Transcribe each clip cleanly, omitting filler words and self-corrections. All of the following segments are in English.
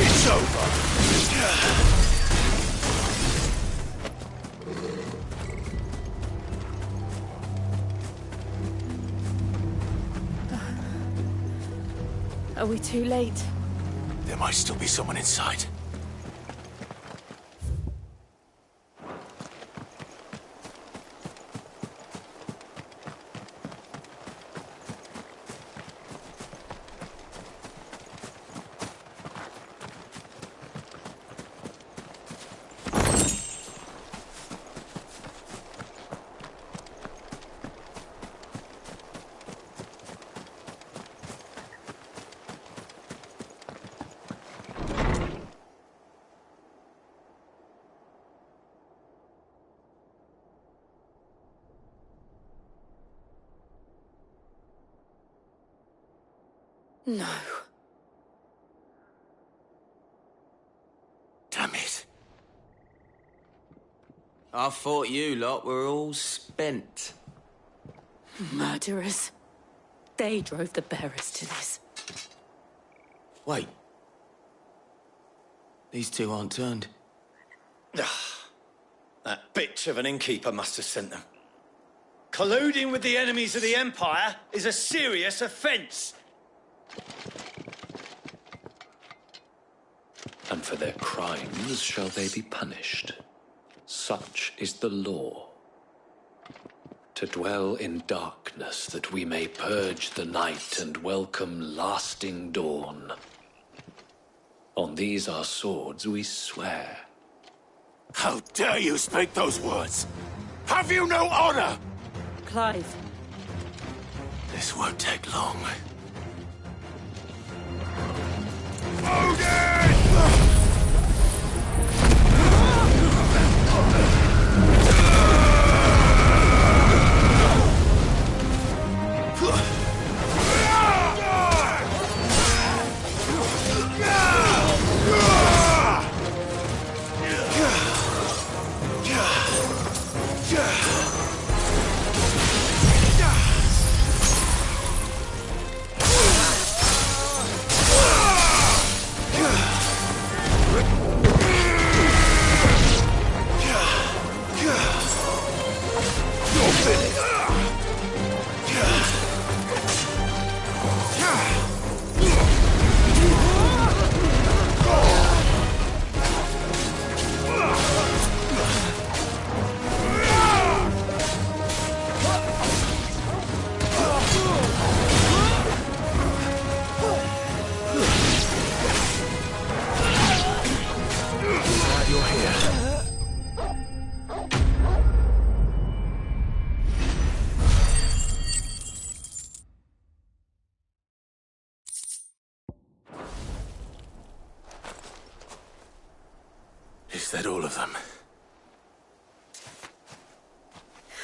It's over. Are we too late? There might still be someone inside. No. Damn it. I thought you lot were all spent. Murderers. They drove the bearers to this. Wait. These two aren't turned. That bitch of an innkeeper must have sent them. Colluding with the enemies of the Empire is a serious offence. And for their crimes shall they be punished. Such is the law. To dwell in darkness that we may purge the night and welcome lasting dawn. On these our swords we swear. How dare you speak those words? Have you no honor? Clive. This won't take long. Odin! Is that all of them?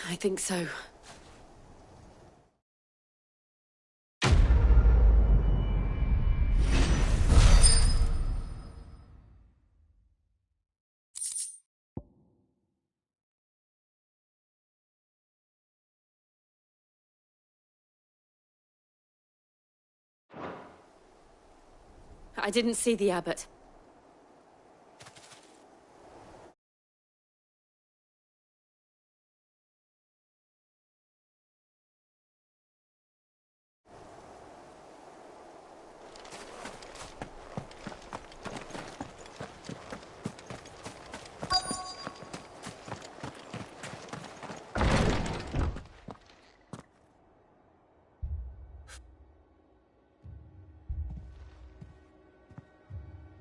I think so. I didn't see the abbot.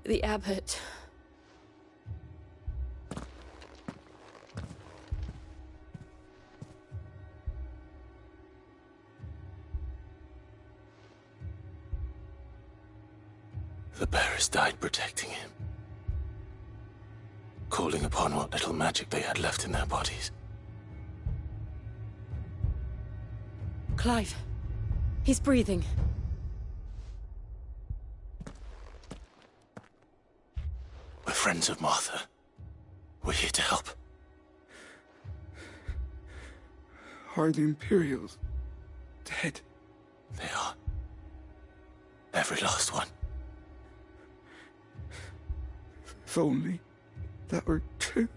The abbot. The bearers died protecting him. Calling upon what little magic they had left in their bodies. Clive. He's breathing. We're friends of Martha. We're here to help. Are the Imperials dead? They are. Every last one. If only that were true.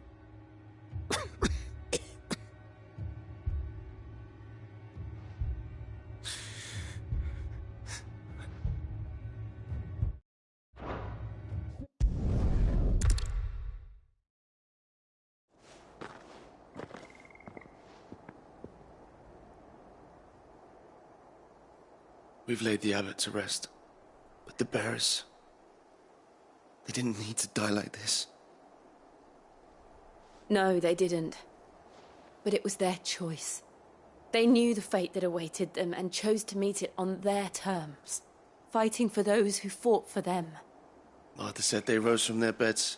We've laid the abbot to rest. But the bearers... they didn't need to die like this. No, they didn't. But it was their choice. They knew the fate that awaited them and chose to meet it on their terms, fighting for those who fought for them. Martha said they rose from their beds,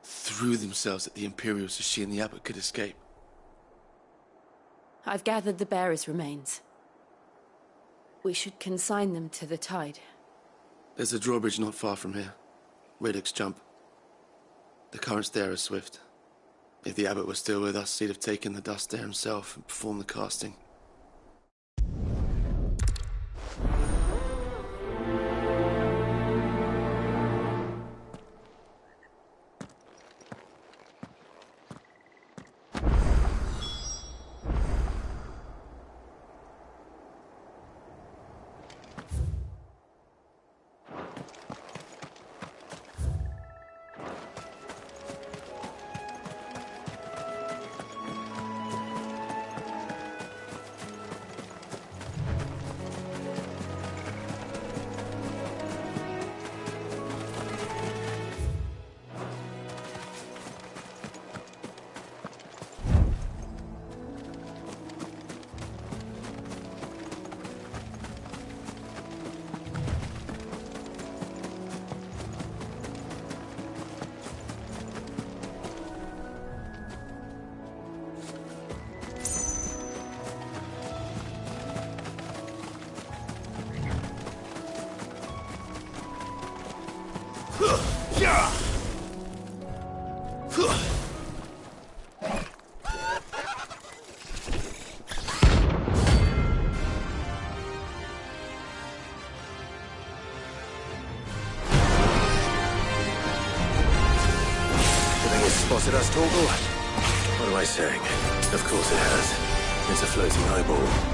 threw themselves at the Imperials so she and the abbot could escape. I've gathered the bearers' remains. We should consign them to the tide. There's a drawbridge not far from here. Radix Jump. The currents there are swift. If the abbot was still with us, he'd have taken the dust there himself and performed the casting. Spotted us, Torgal? What am I saying? Of course it has. It's a floating eyeball.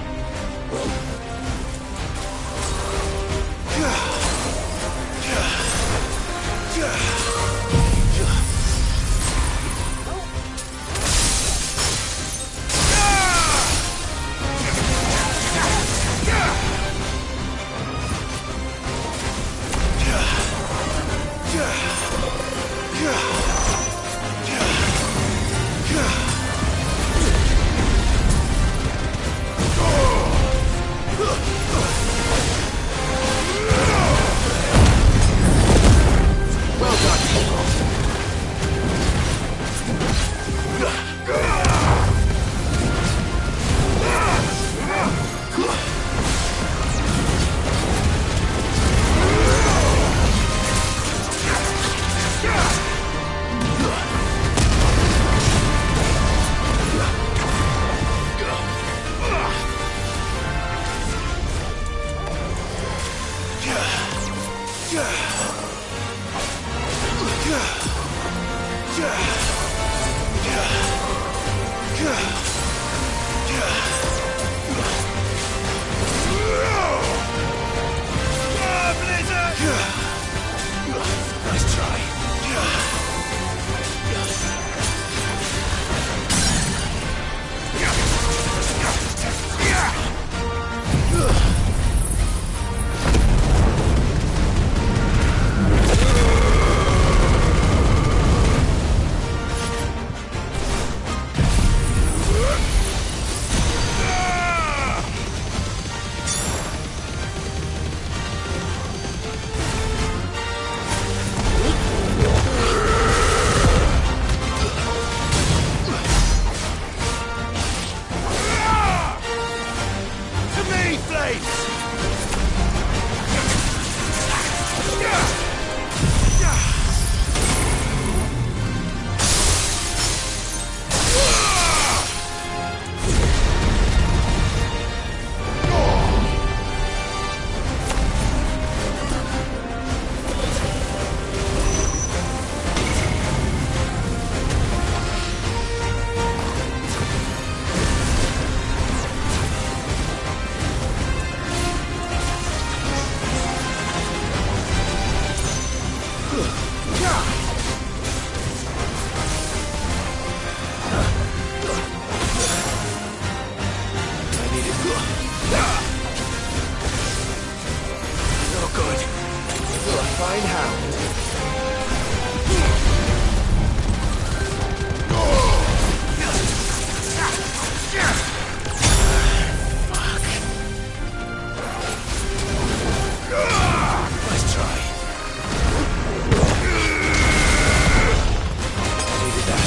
divine hound. Nice try. Needed that.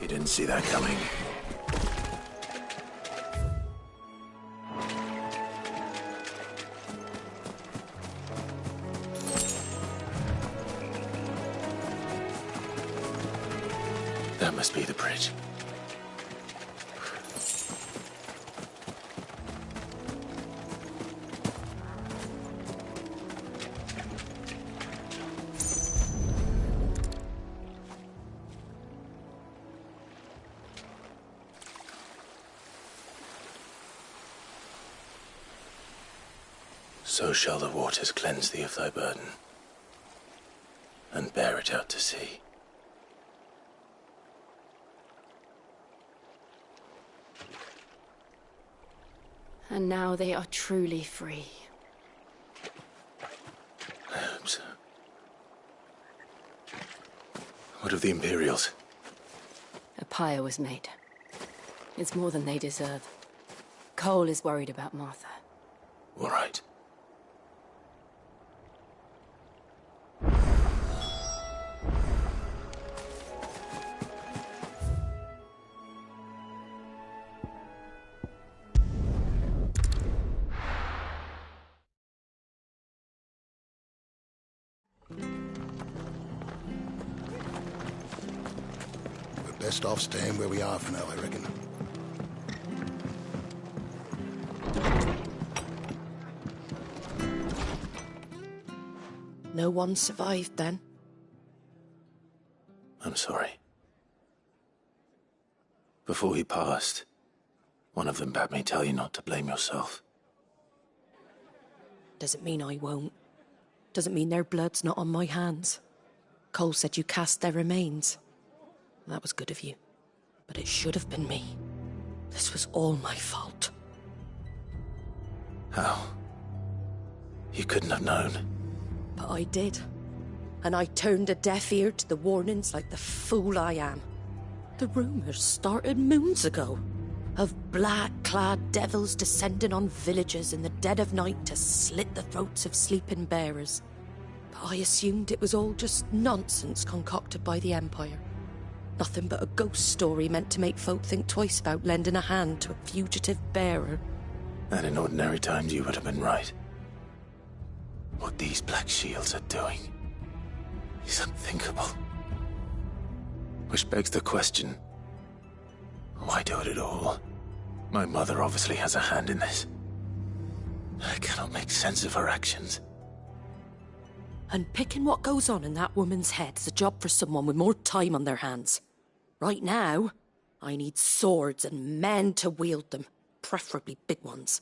You didn't see that coming. That must be the bridge. So shall the waters cleanse thee of thy burden, and bear it out to sea. And now they are truly free. I hope so. What of the Imperials? A pyre was made. It's more than they deserve. Cole is worried about Martha. All right. Best off staying where we are for now, I reckon. No one survived then? I'm sorry. Before he passed, one of them bade me tell you not to blame yourself. Doesn't mean I won't. Doesn't mean their blood's not on my hands. Cole said you cast their remains. That was good of you. But it should have been me. This was all my fault. How? You couldn't have known. But I did. And I turned a deaf ear to the warnings like the fool I am. The rumours started moons ago. Of black-clad devils descending on villages in the dead of night to slit the throats of sleeping bearers. But I assumed it was all just nonsense concocted by the Empire. Nothing but a ghost story meant to make folk think twice about lending a hand to a fugitive bearer. And in ordinary times you would have been right. What these Black Shields are doing is unthinkable. Which begs the question, why do it at all? My mother obviously has a hand in this. I cannot make sense of her actions. And picking what goes on in that woman's head is a job for someone with more time on their hands. Right now, I need swords and men to wield them, preferably big ones.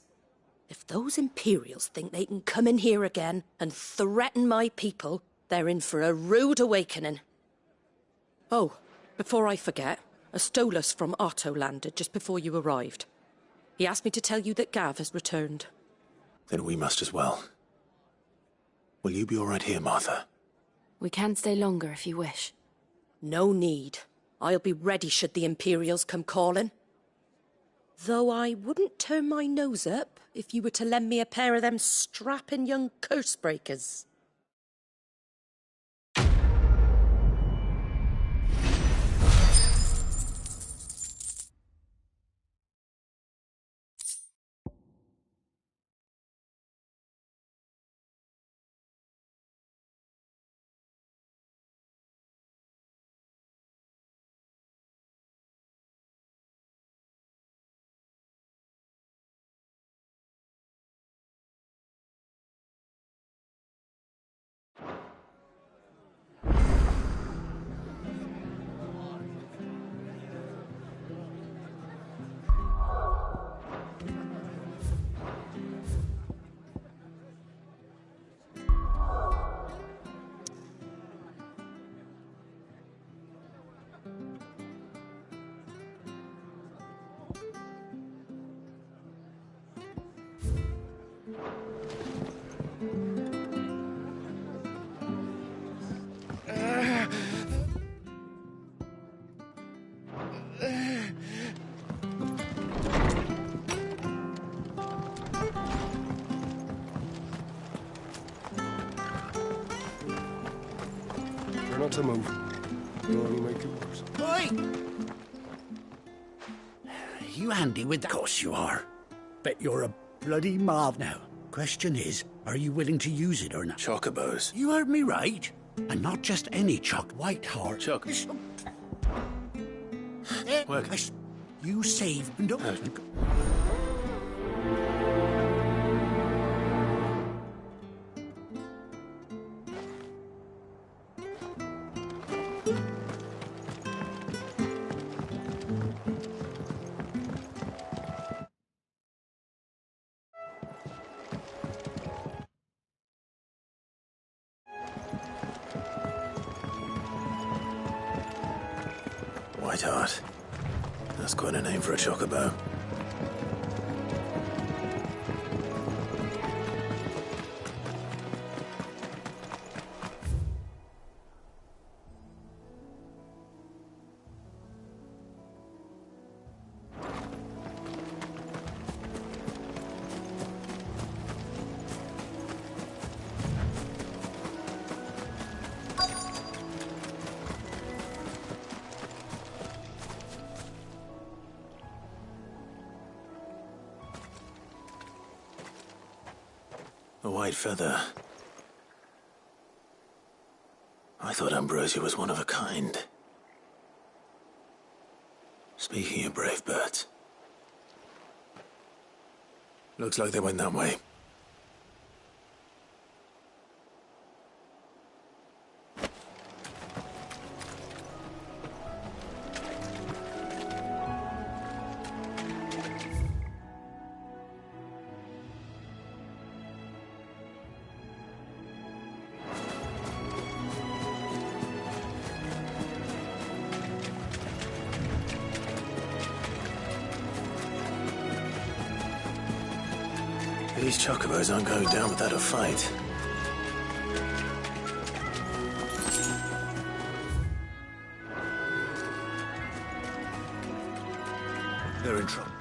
If those Imperials think they can come in here again and threaten my people, they're in for a rude awakening. Oh, before I forget, a Stolas from Otto landed just before you arrived. He asked me to tell you that Gav has returned. Then we must as well. Will you be all right here, Martha? We can stay longer if you wish. No need. I'll be ready should the Imperials come calling. Though I wouldn't turn my nose up if you were to lend me a pair of them strapping young curse breakers. Try not to move. You'll only make it worse. Oi! You handy with that? Of course you are. Bet you're a bloody marv now. Question is, are you willing to use it or not? Chocobos. You heard me right. And not just any choc. White heart. Choc. Work. You save and don't... Whiteheart. That's quite a name for a chocobo. A white feather. I thought Ambrosia was one of a kind. Speaking of brave birds. Looks like they went that way. These chocobos aren't going down without a fight. They're in trouble.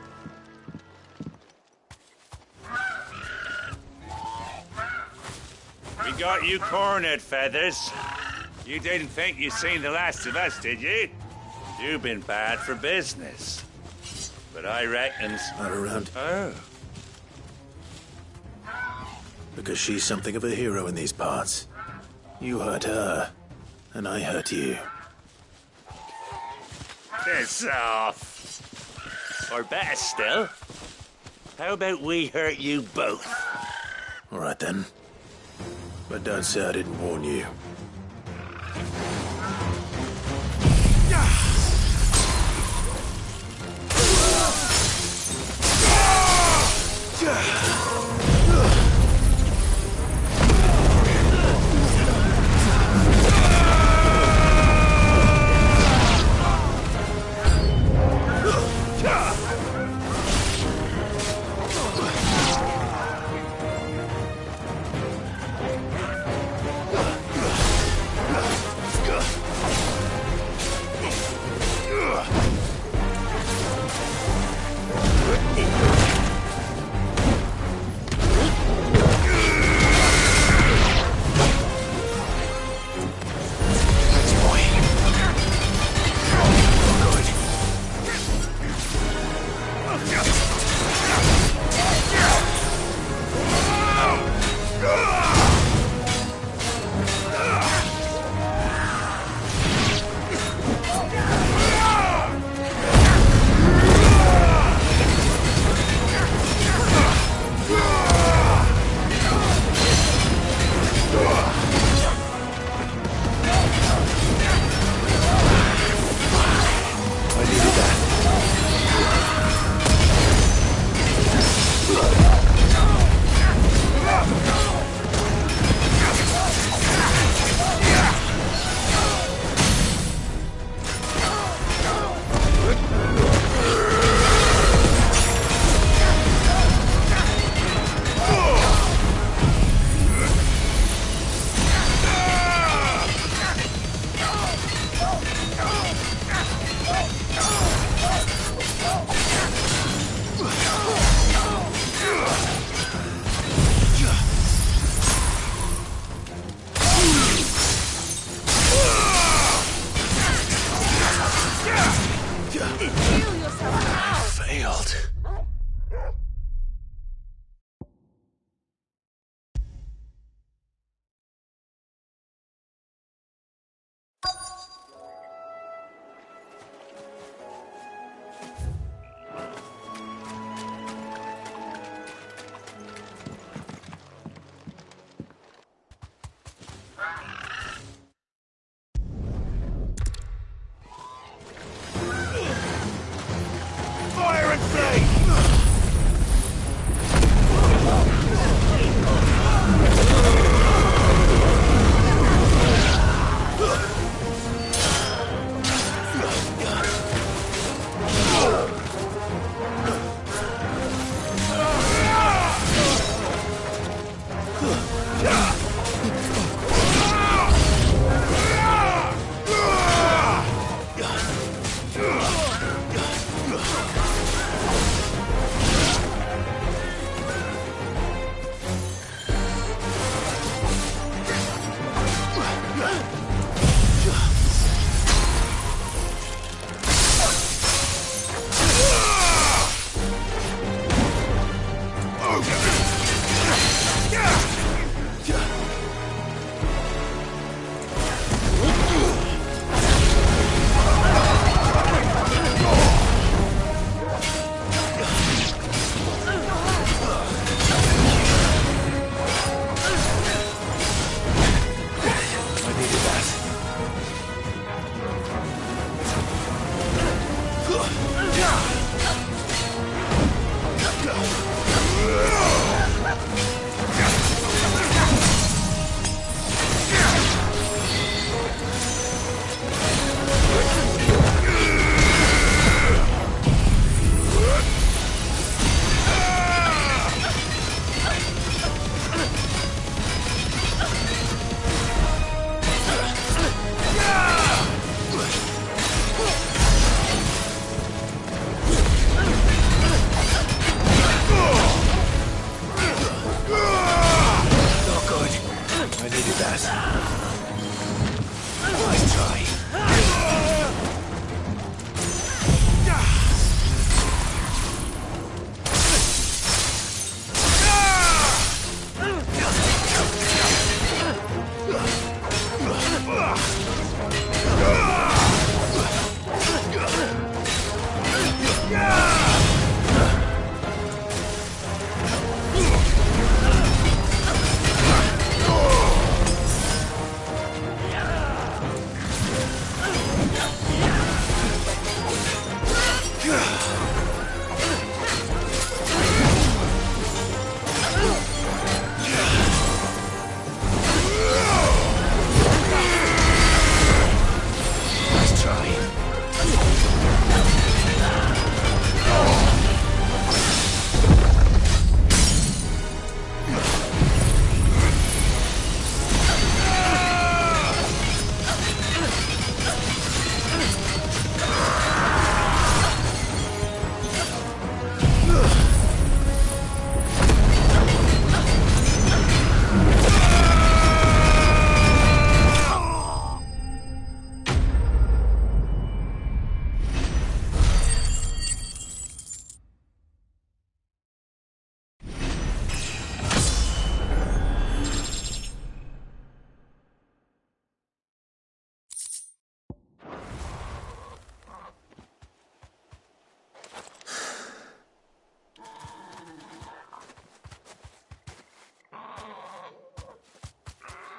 We got you cornered, Feathers. You didn't think you'd seen the last of us, did you? You've been bad for business. But I reckon's... Not around. Oh. Because she's something of a hero in these parts. You hurt her, and I hurt you. Piss off. Or better still, how about we hurt you both? All right then. But don't say I didn't warn you.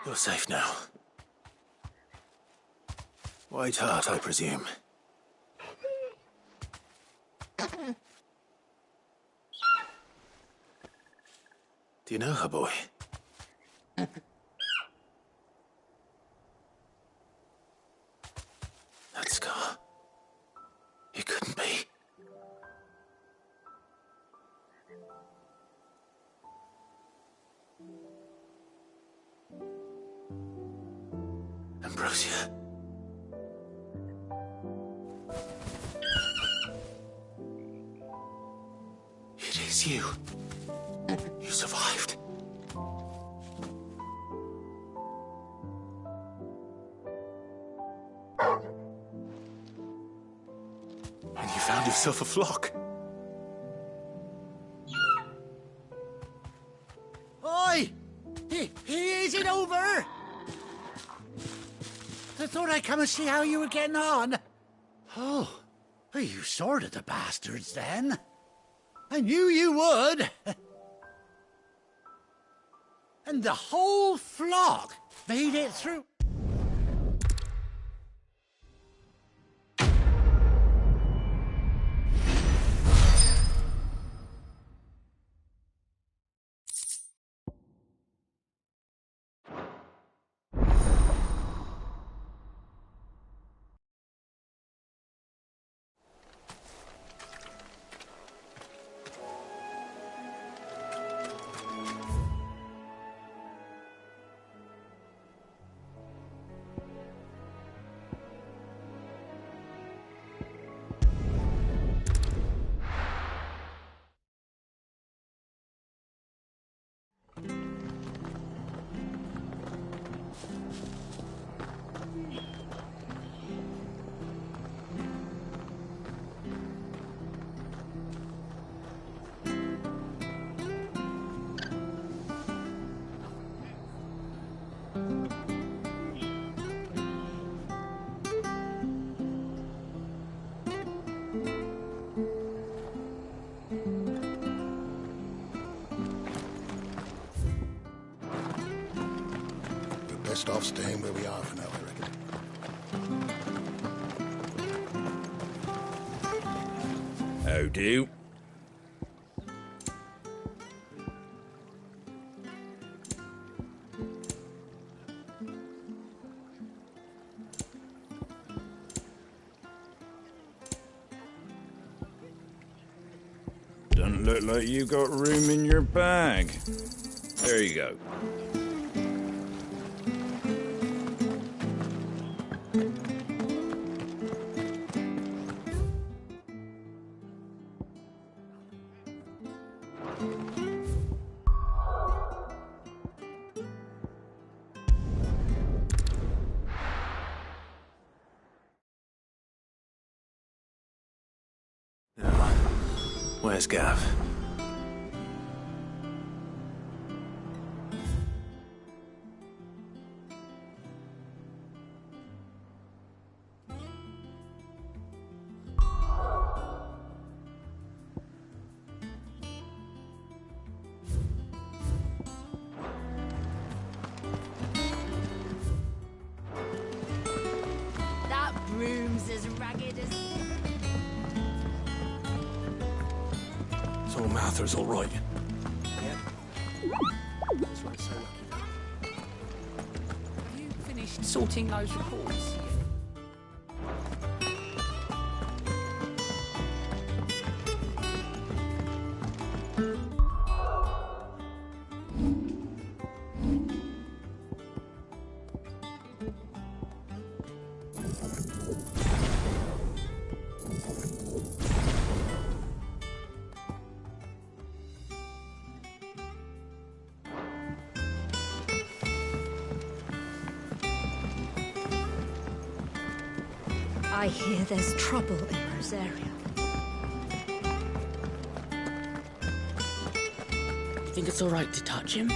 You're safe now. White Hart, I presume. Do you know her, boy? That scar. It couldn't be. Ambrosia. It is you. You survived. And you found yourself a flock. Oi! Is it over? I thought I'd come and see how you were getting on. Oh, well, you sorted the bastards then. I knew you would. And the whole flock made it through. Best off staying where we are for now, I reckon. How do? Doesn't look like you got room in your bag. There you go. Where's Gav? That broom's as ragged as... So Martha's all right. Yeah. That's what it's so lucky. Have you finished sorting those reports? I hear there's trouble in Rosaria. You think it's all right to touch him?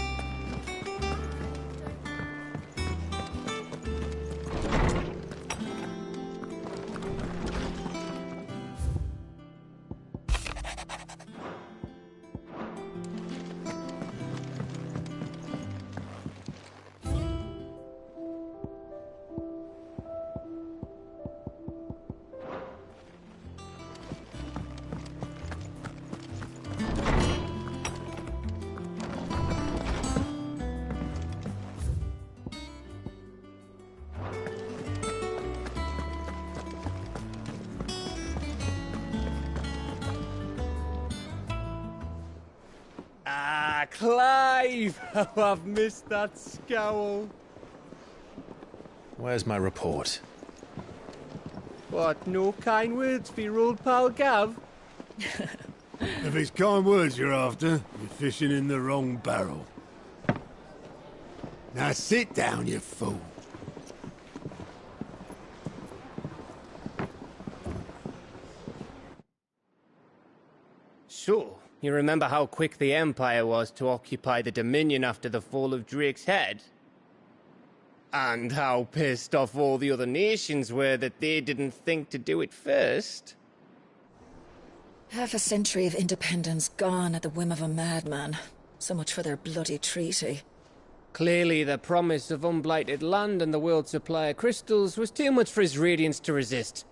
Clive! Oh, I've missed that scowl. Where's my report? What, no kind words for your old pal Gav? If it's kind words you're after, you're fishing in the wrong barrel. Now sit down, you fool. So, you remember how quick the Empire was to occupy the Dominion after the fall of Drake's head? And how pissed off all the other nations were that they didn't think to do it first? Half a century of independence gone at the whim of a madman. So much for their bloody treaty. Clearly, the promise of unblighted land and the world's supply of crystals was too much for his radiance to resist.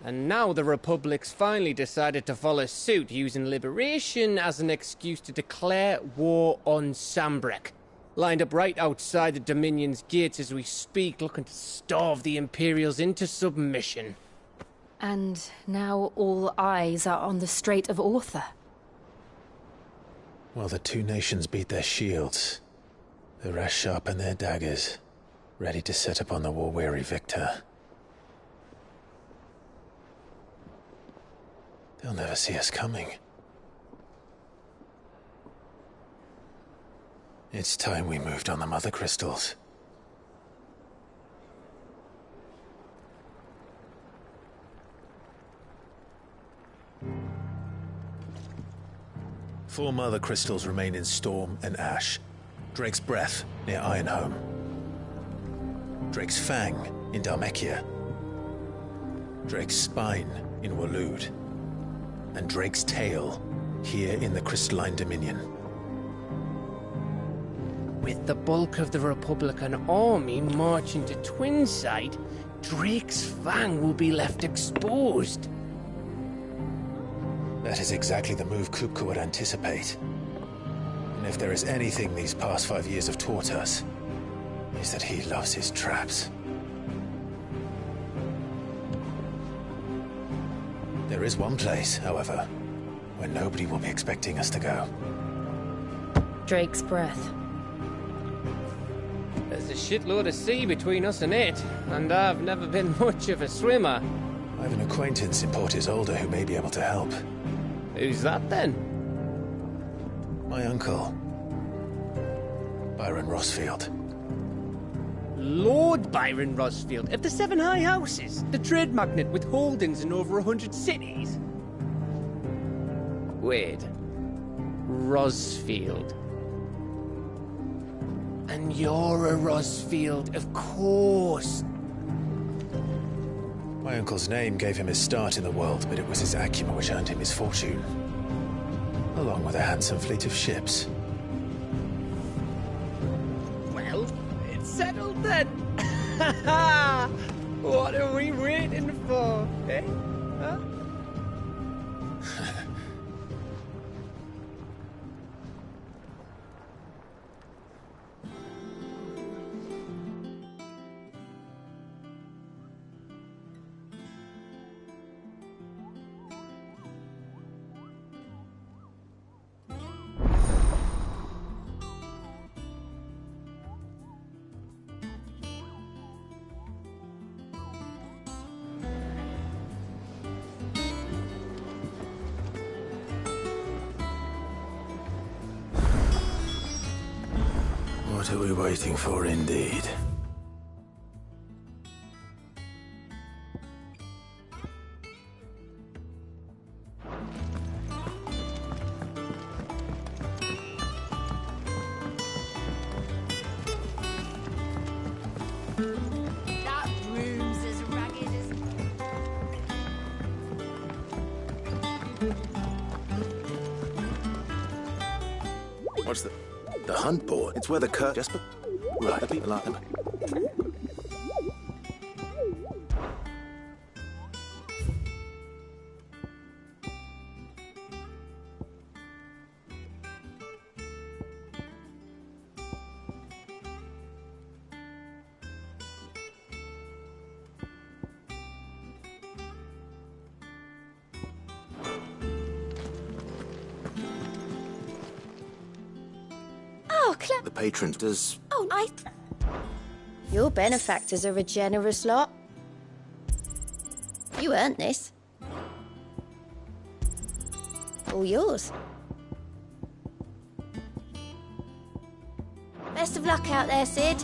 And now the Republic's finally decided to follow suit, using liberation as an excuse to declare war on Sambrek. Lined up right outside the Dominion's gates as we speak, looking to starve the Imperials into submission. And now all eyes are on the Strait of Author. While the two nations beat their shields, the rest sharpen their daggers, ready to set upon the war-weary victor. They'll never see us coming. It's time we moved on the mother crystals. Four mother crystals remain in Storm and Ash. Drake's Breath near Ironhome. Drake's Fang in Dharmekia. Drake's Spine in Waloed. And Drake's Tail here in the Crystalline Dominion. With the bulk of the Republican army marching to Twinside, Drake's Fang will be left exposed. That is exactly the move Kupka would anticipate. And if there is anything these past 5 years have taught us, is that he loves his traps. There is one place, however, where nobody will be expecting us to go. Drake's Breath. There's a shitload of sea between us and it, and I've never been much of a swimmer. I have an acquaintance in Port Isolde who may be able to help. Who's that then? My uncle, Byron Rosfield. Lord Byron Rosfield of the Seven High Houses, the trade magnate with holdings in over 100 cities. Wait, Rosfield. And you're a Rosfield, of course. My uncle's name gave him his start in the world, but it was his acumen which earned him his fortune. Along with a handsome fleet of ships. Well, it's settled then. What are we waiting for, eh? Huh? What are we waiting for, indeed? That room's as ragged as... What's the hunt board? It's where the Just right. The people are. buckler? The patron does... Oh, Your benefactors are a generous lot. You earned this. All yours. Best of luck out there, Sid.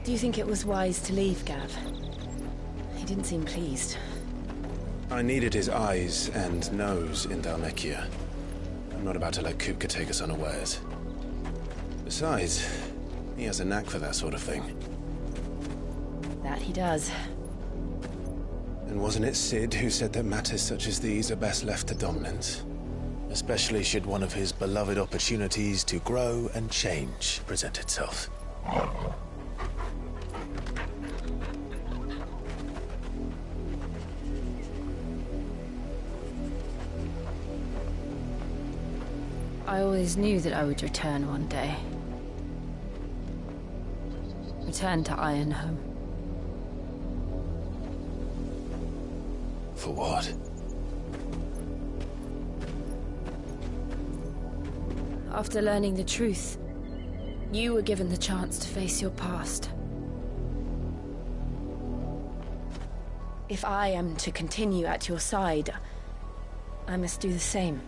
Do you think it was wise to leave, Gav? He didn't seem pleased. I needed his eyes and nose in Dhalmekia. I'm not about to let Kupka take us unawares. Besides, he has a knack for that sort of thing. That he does. And wasn't it Sid who said that matters such as these are best left to dominance? Especially should one of his beloved opportunities to grow and change present itself. I always knew that I would return one day. Return to Ironhome. For what? After learning the truth, you were given the chance to face your past. If I am to continue at your side, I must do the same.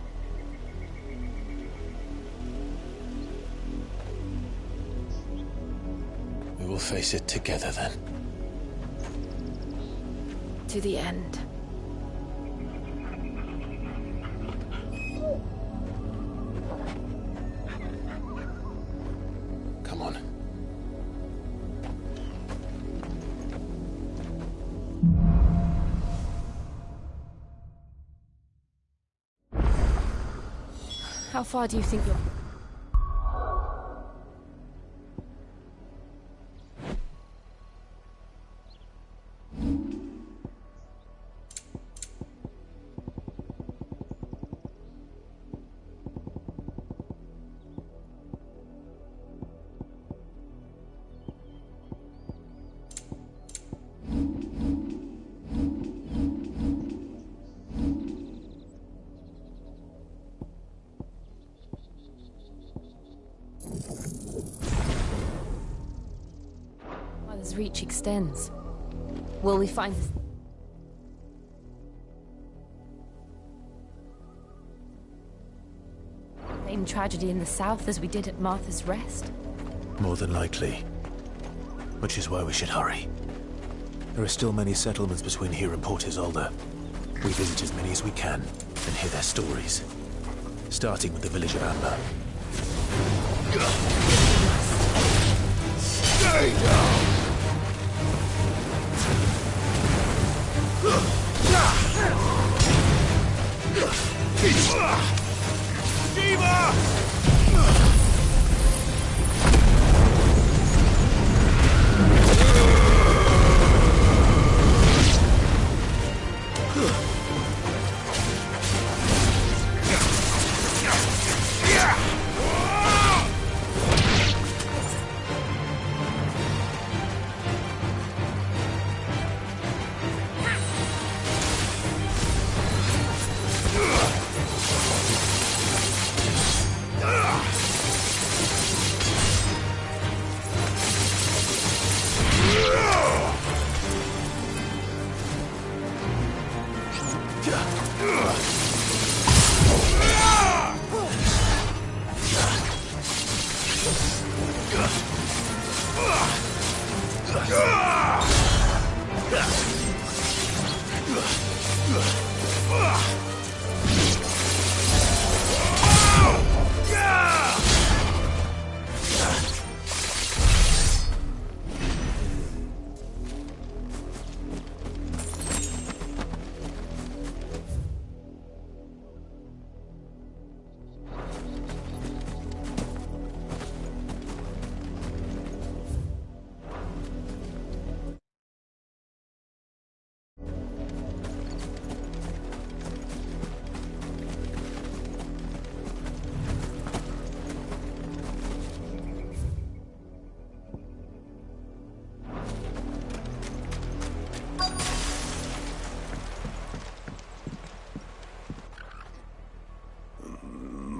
We will face it together then. To the end. Come on. How far do you think you're... Mother's reach extends. Will we find the same tragedy in the south as we did at Martha's Rest? More than likely. Which is why we should hurry. There are still many settlements between here and Port Isolde. We visit as many as we can and hear their stories. Starting with the village of Amber. Stay down!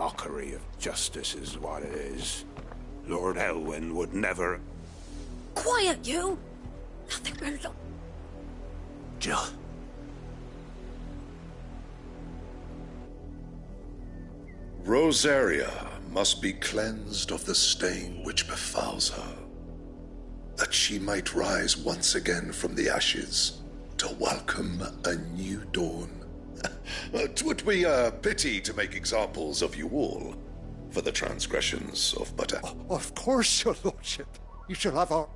Mockery of justice is what it is. Lord Elwyn would never... Quiet, you! Nothing will look... Jill. Rosaria must be cleansed of the stain which befouls her, that she might rise once again from the ashes to welcome a new dawn. 'Twould be a pity to make examples of you all for the transgressions of but Of course, your lordship. You shall have our...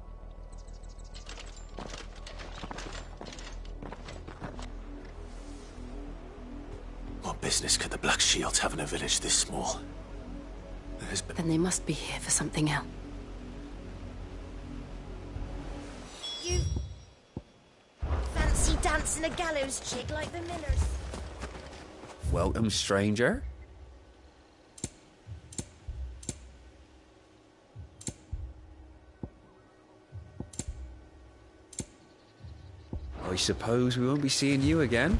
What business could the Black Shields have in a village this small? Then they must be here for something else. You... fancy dancing a gallows jig like the Millers? Welcome, stranger. I suppose we won't be seeing you again.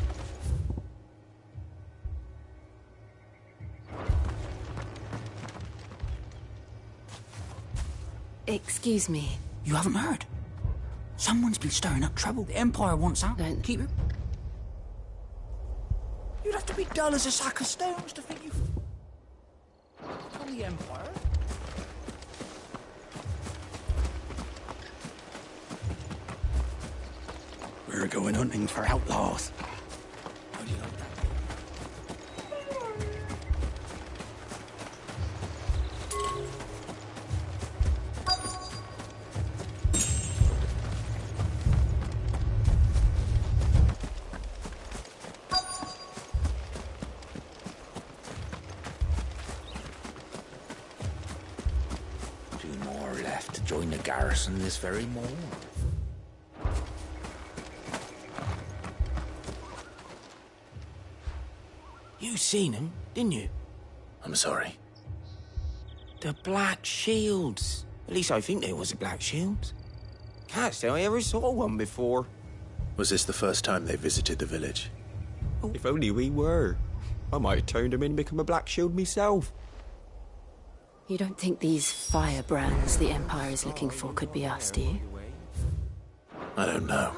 Excuse me. You haven't heard? Someone's been stirring up trouble. The Empire wants out. Keep her. You'd have to be dull as a sack of stones to think you... From the Empire? We're going hunting for outlaws. How do you like that? Join the garrison this very morning. You seen him, didn't you? I'm sorry. The Black Shields. At least I think they was the Black Shields. Can't say I ever saw one before. Was this the first time they visited the village? Oh, if only we were. I might have turned them in and become a Black Shield myself. You don't think these firebrands the Empire is looking for could be us, do you? I don't know.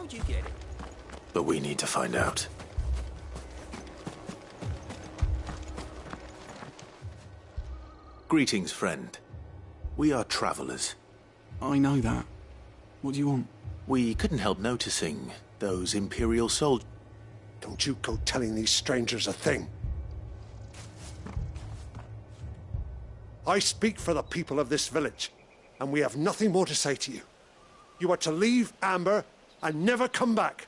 But we need to find out. Greetings, friend. We are travelers. I know that. What do you want? We couldn't help noticing those Imperial soldiers. Don't you go telling these strangers a thing. I speak for the people of this village, and we have nothing more to say to you. You are to leave Amber and never come back.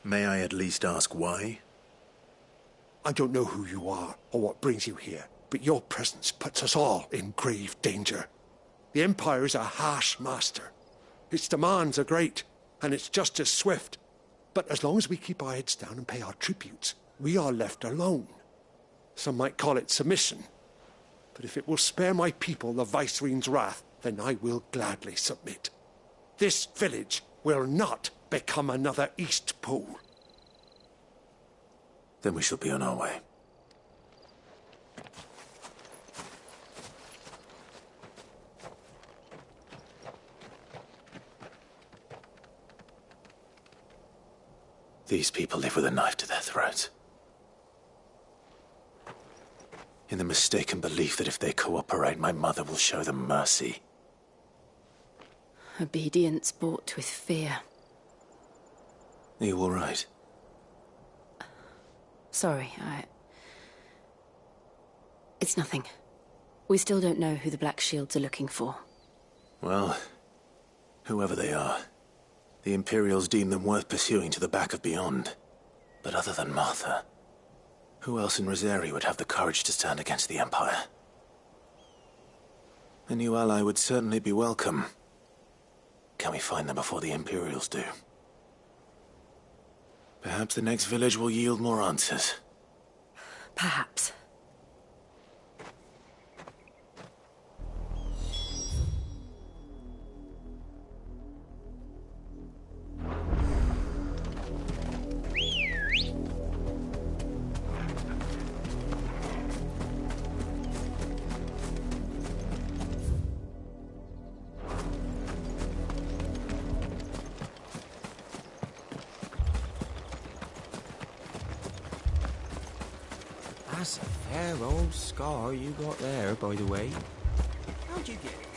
May I at least ask why? I don't know who you are or what brings you here, but your presence puts us all in grave danger. The Empire is a harsh master. Its demands are great, and its justice swift. But as long as we keep our heads down and pay our tributes, we are left alone. Some might call it submission. But if it will spare my people the Viceroy's wrath, then I will gladly submit. This village will not become another East Pool. Then we shall be on our way. These people live with a knife to their throats. In the mistaken belief that if they cooperate, my mother will show them mercy. Obedience bought with fear. Are you all right? Sorry, It's nothing. We still don't know who the Black Shields are looking for. Well, whoever they are, the Imperials deem them worth pursuing to the back of beyond. But other than Martha, who else in Rosari would have the courage to stand against the Empire? A new ally would certainly be welcome. Can we find them before the Imperials do? Perhaps the next village will yield more answers. Perhaps. That's a fair old scar you got there, by the way. How'd you get it?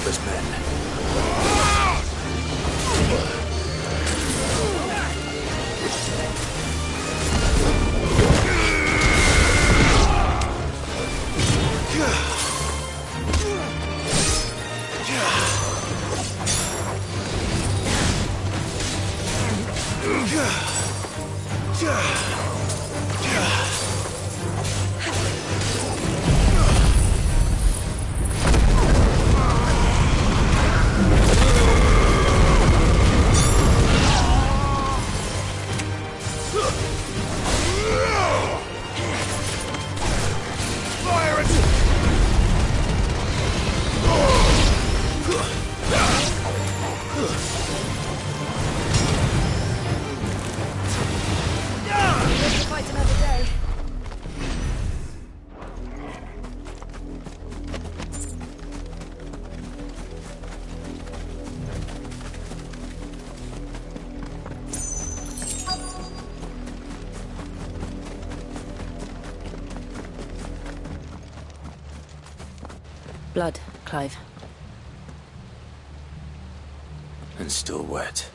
father's men. Fight another day. Blood, Clive. And still wet.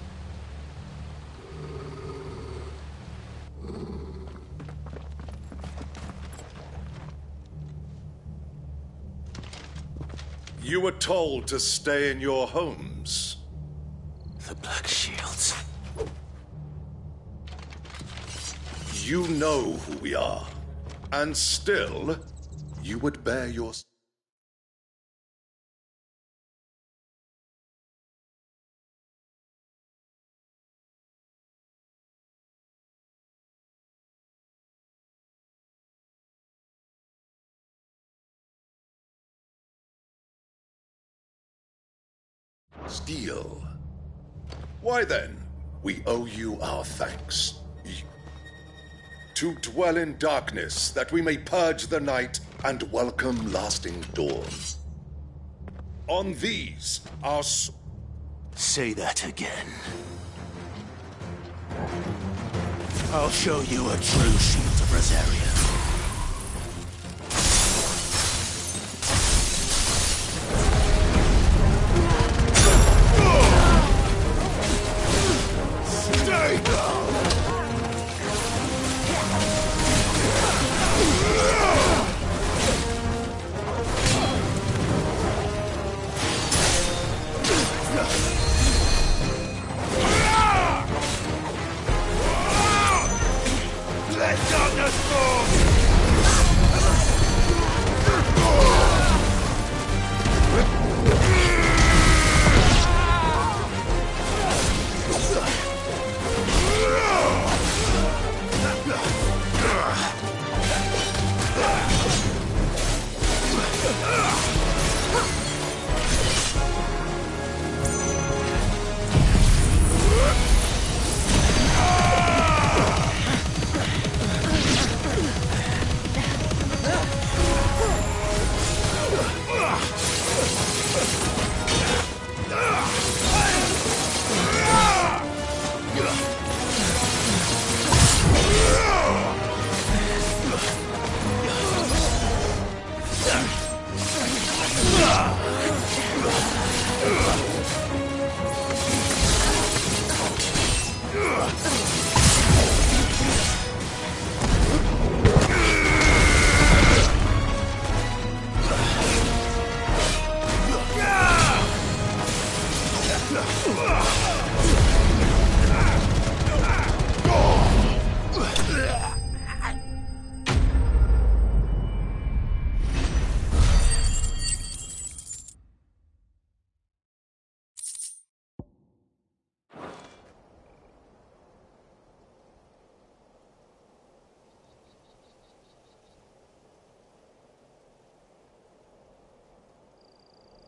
You were told to stay in your homes. The Black Shields. You know who we are. And still, you would bear your... Steel. Why then, we owe you our thanks. To dwell in darkness, that we may purge the night and welcome lasting dawn. On these, our... Say that again. I'll show you a true shield of Rosaria.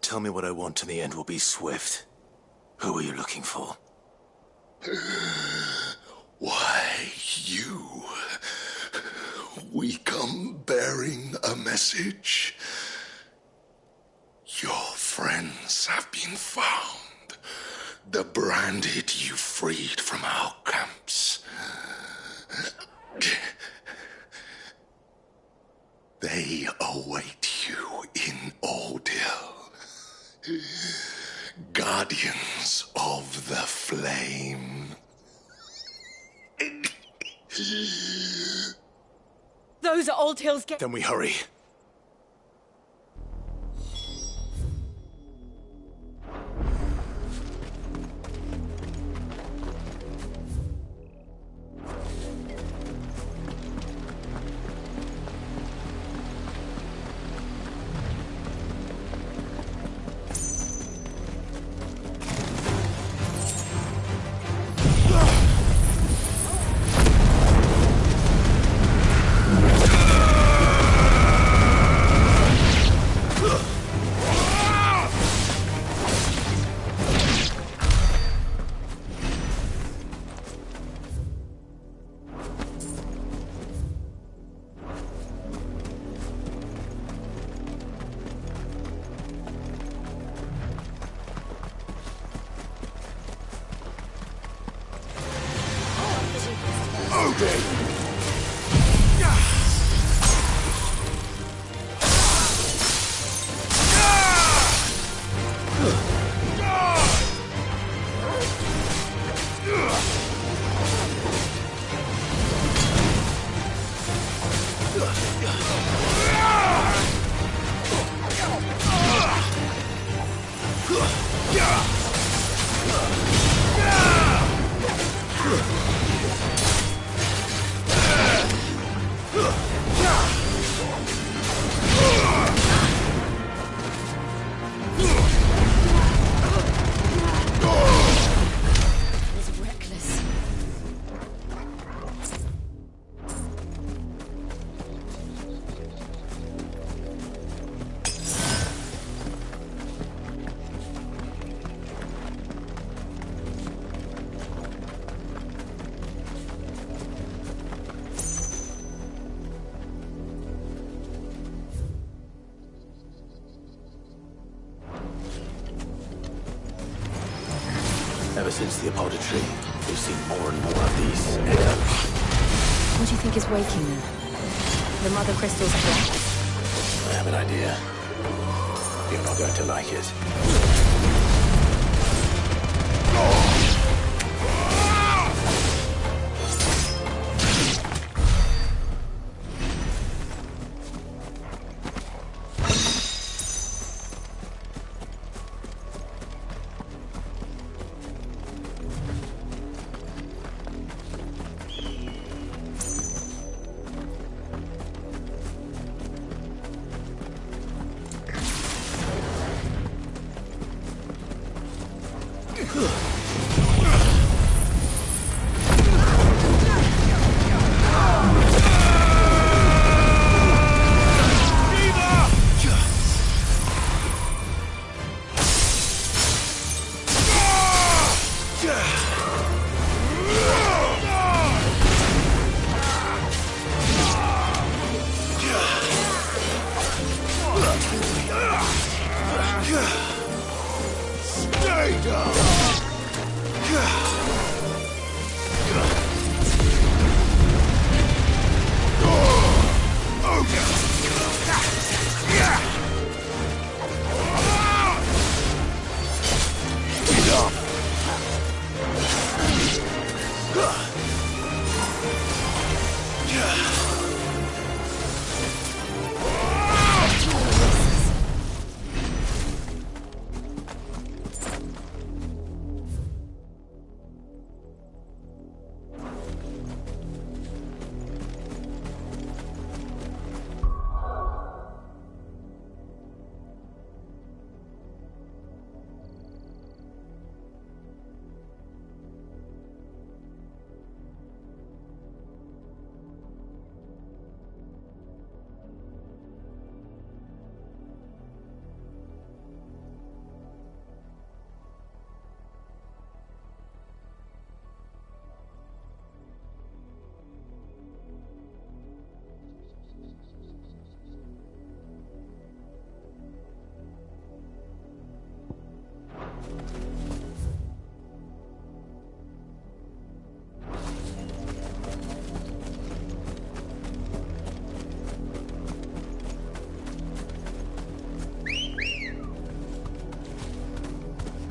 Tell me what I want and the end will be swift. Who are you looking for? Why, you... We come bearing a message. Your friends have been found. The branded you freed from our camps. They await you in Ordeal. Guardians of the Flame. Those are Old Hill's Then we hurry. Ever since the apodatory, we've seen more and more of these echoes. What do you think is waking them? The Mother Crystal's threat? I have an idea. You're not going to like it.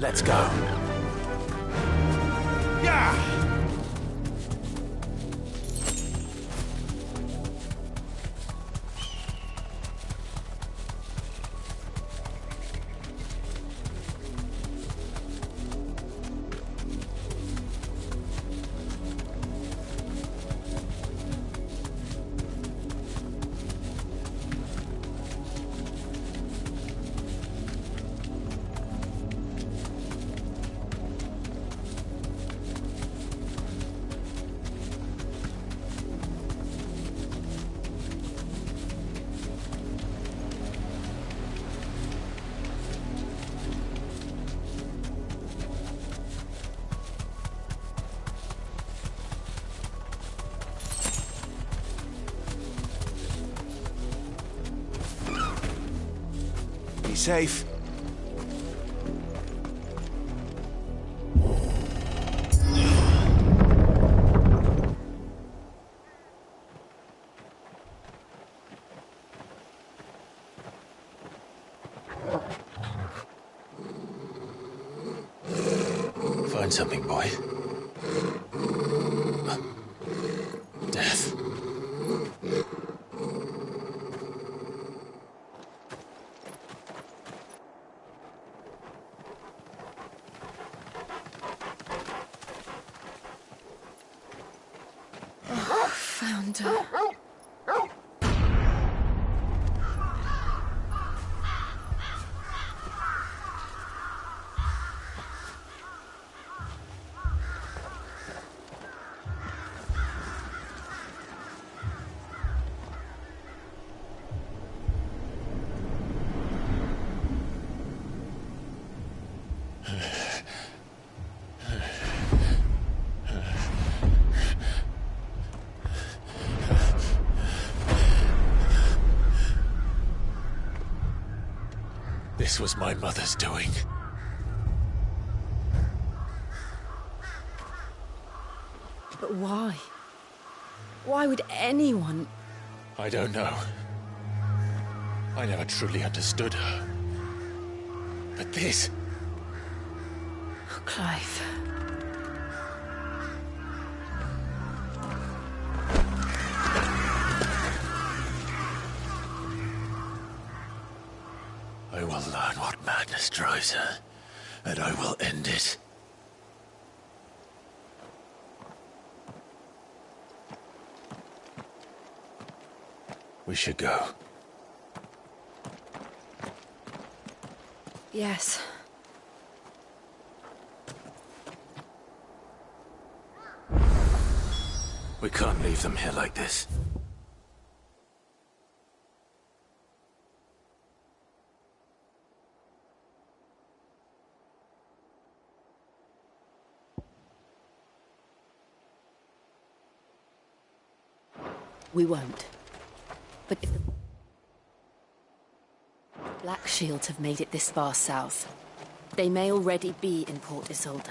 Let's go. Yeah! Be safe. Find something, boy. Death. Found her. This was my mother's doing. But why? Why would anyone... I don't know. I never truly understood her. But this... Oh, Clive. I will learn what madness drives her, and I will end it. We should go. Yes. We can't leave them here like this. We won't. But if the Black Shields have made it this far south, they may already be in Port Isolde.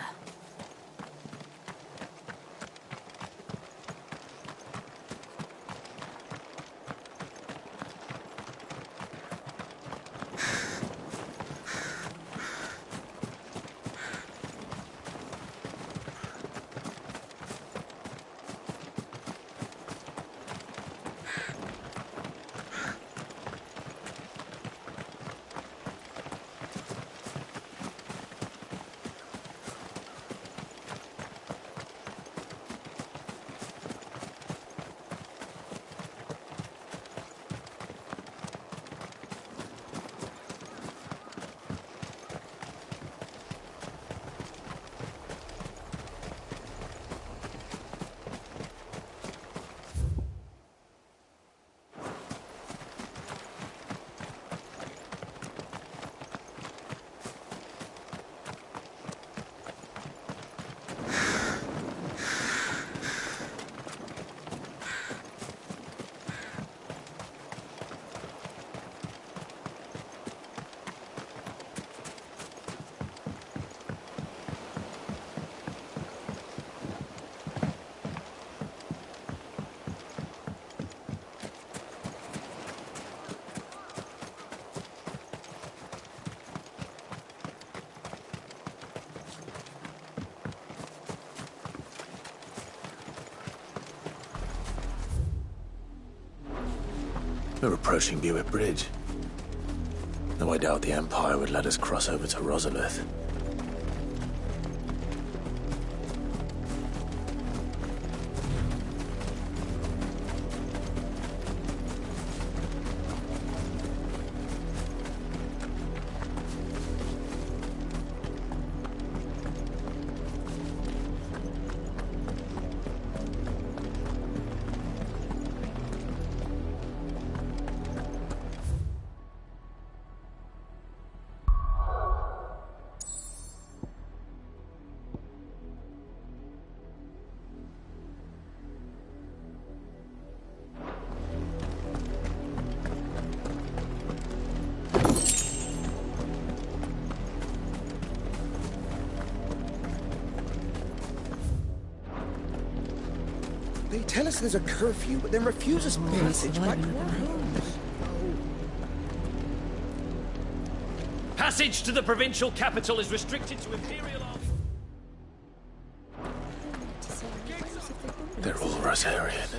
We're approaching Buick Bridge. Though I doubt the Empire would let us cross over to Rosalith. They tell us there's a curfew, but then refuse us passage back to our homes. Passage to the provincial capital is restricted to Imperial Army. They're all Rosarian.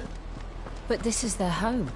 But this is their home.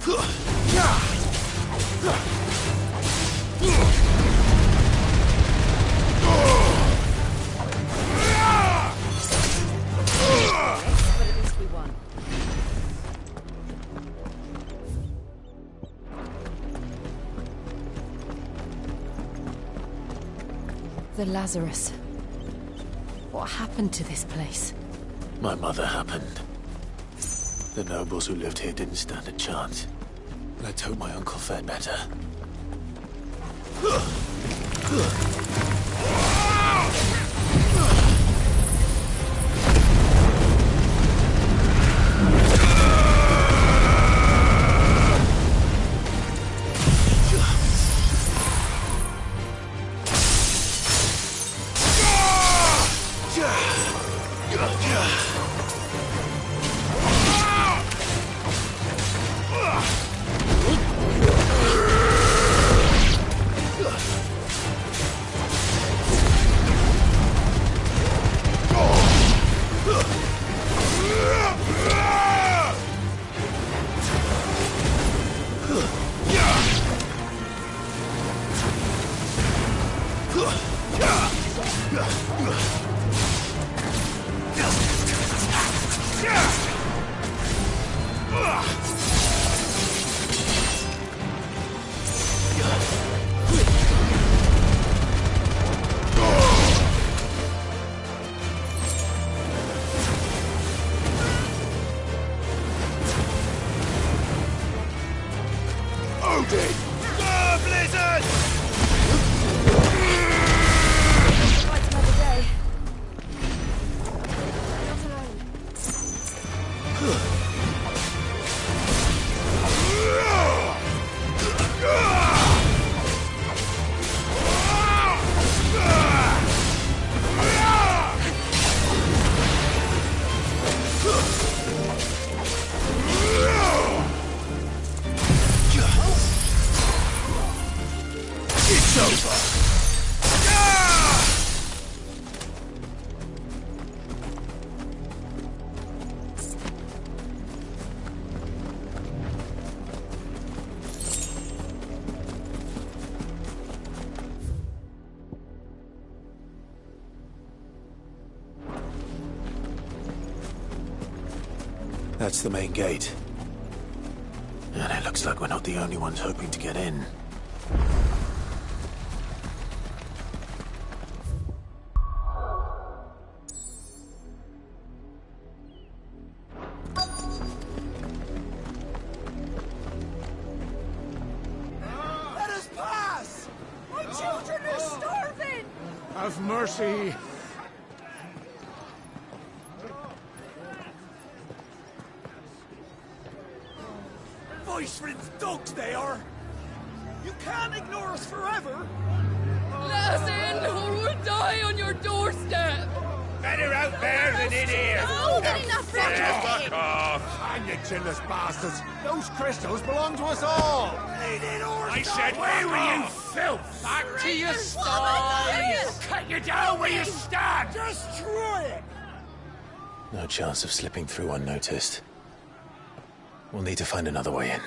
But at least we won. The Lazarus. What happened to this place? My mother happened. The nobles who lived here didn't stand a chance. Let's hope my uncle fared better. That's the main gate. And it looks like we're not the only ones hoping to get in. Let us pass! My children are starving! Have mercy. Voice-rinsed dogs they are! You can't ignore us forever! Let us in, or we'll die on your doorstep! Better out there than in here! No, get enough for Fuck off! Hang you chinless bastards. Those crystals belong to us all. I said, where were you, filth? Back to your sties! Cut you down where you stand! Destroy it! No chance of slipping through unnoticed. We'll need to find another way in.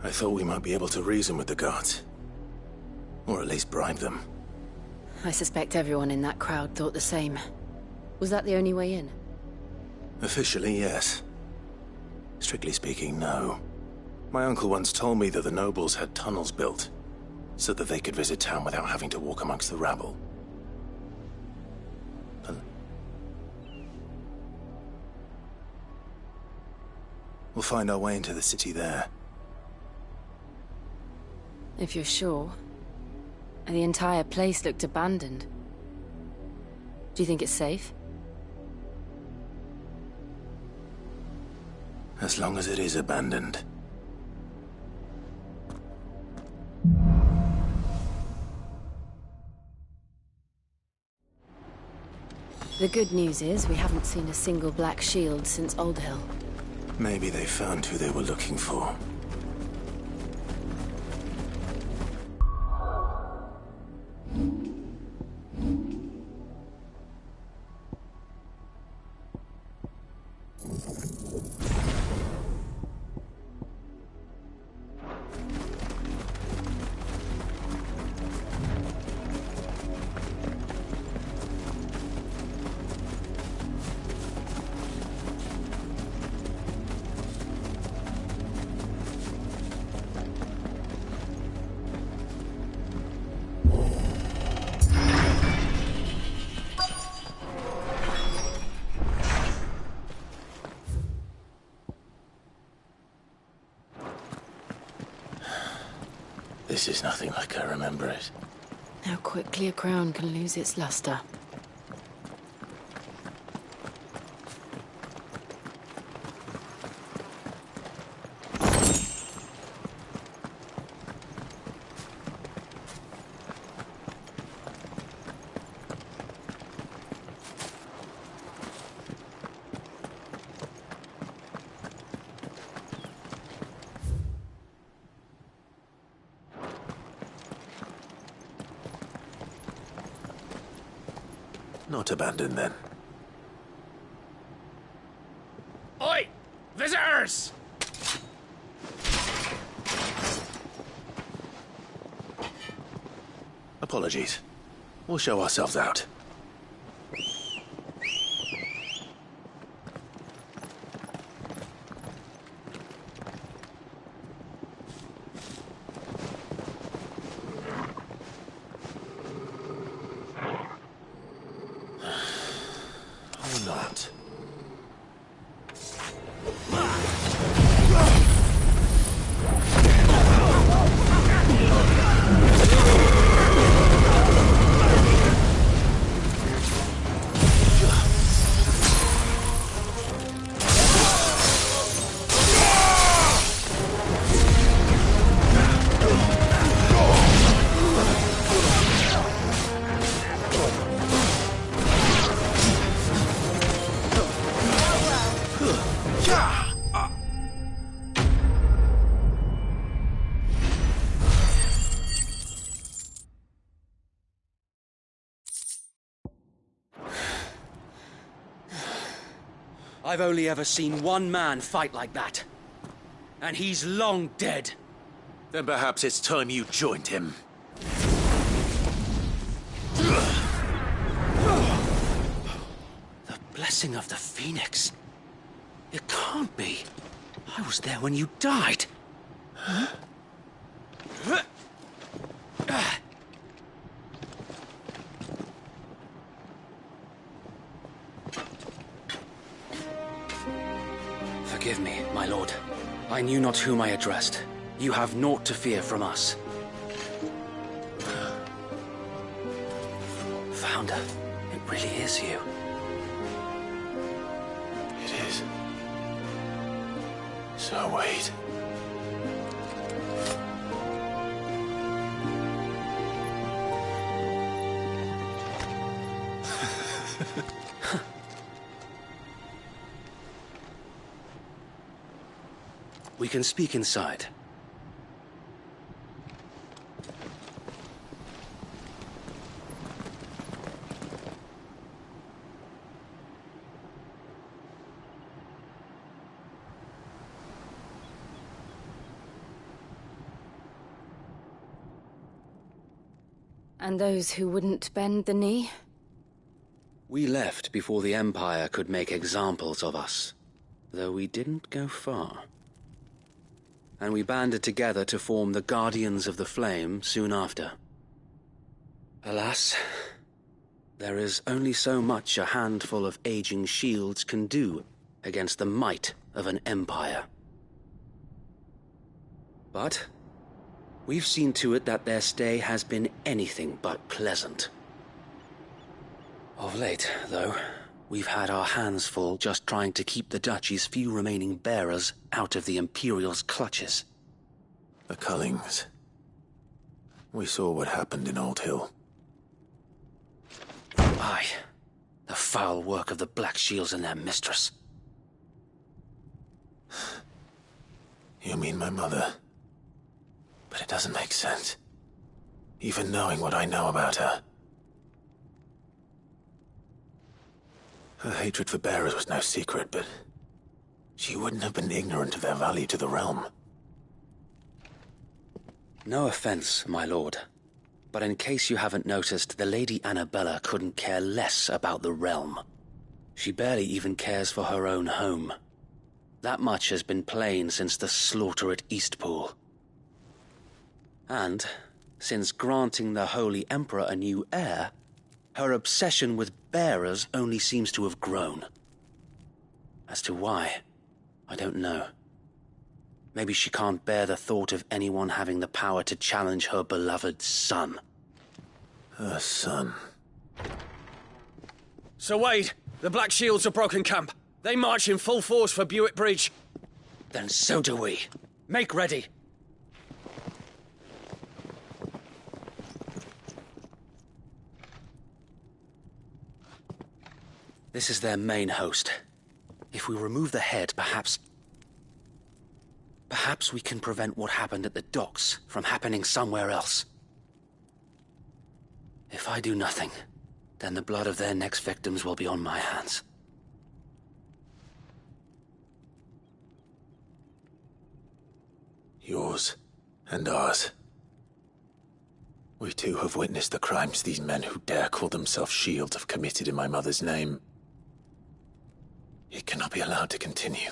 I thought we might be able to reason with the guards. Or at least bribe them. I suspect everyone in that crowd thought the same. Was that the only way in? Officially, yes. Strictly speaking, no. My uncle once told me that the nobles had tunnels built, so that they could visit town without having to walk amongst the rabble. We'll find our way into the city there. If you're sure. The entire place looked abandoned. Do you think it's safe? As long as it is abandoned. The good news is we haven't seen a single black shield since Old Hill. Maybe they found who they were looking for. This is nothing like I remember it. How quickly a crown can lose its luster. Not abandoned, then. Oi! Visitors! Apologies. We'll show ourselves out. Or not. I've only ever seen one man fight like that. And he's long dead. Then perhaps it's time you joined him. The blessing of the Phoenix. It can't be. I was there when you died. Huh? Forgive me, my lord. I knew not whom I addressed. You have naught to fear from us. Founder, it really is you. It is. So wait. We can speak inside. And those who wouldn't bend the knee? We left before the Empire could make examples of us, though we didn't go far. And we banded together to form the Guardians of the Flame soon after. Alas, there is only so much a handful of aging shields can do against the might of an empire. But we've seen to it that their stay has been anything but pleasant. Of late, though, we've had our hands full just trying to keep the Duchy's few remaining bearers out of the Imperial's clutches. The Cullings. We saw what happened in Old Hill. Aye. The foul work of the Black Shields and their mistress. You mean my mother? But it doesn't make sense. Even knowing what I know about her. Her hatred for bearers was no secret, but she wouldn't have been ignorant of their value to the realm. No offense, my lord, but in case you haven't noticed, the Lady Annabella couldn't care less about the realm. She barely even cares for her own home. That much has been plain since the slaughter at Eastpool. And, since granting the Holy Emperor a new heir, her obsession with bearers only seems to have grown. As to why, I don't know. Maybe she can't bear the thought of anyone having the power to challenge her beloved son. Her son. Sir Wade, the Black Shields have broken camp. They march in full force for Buick Bridge. Then so do we. Make ready. This is their main host. If we remove the head, perhaps we can prevent what happened at the docks from happening somewhere else. If I do nothing, then the blood of their next victims will be on my hands. Yours and ours. We too have witnessed the crimes these men who dare call themselves Shields have committed in my mother's name. It cannot be allowed to continue.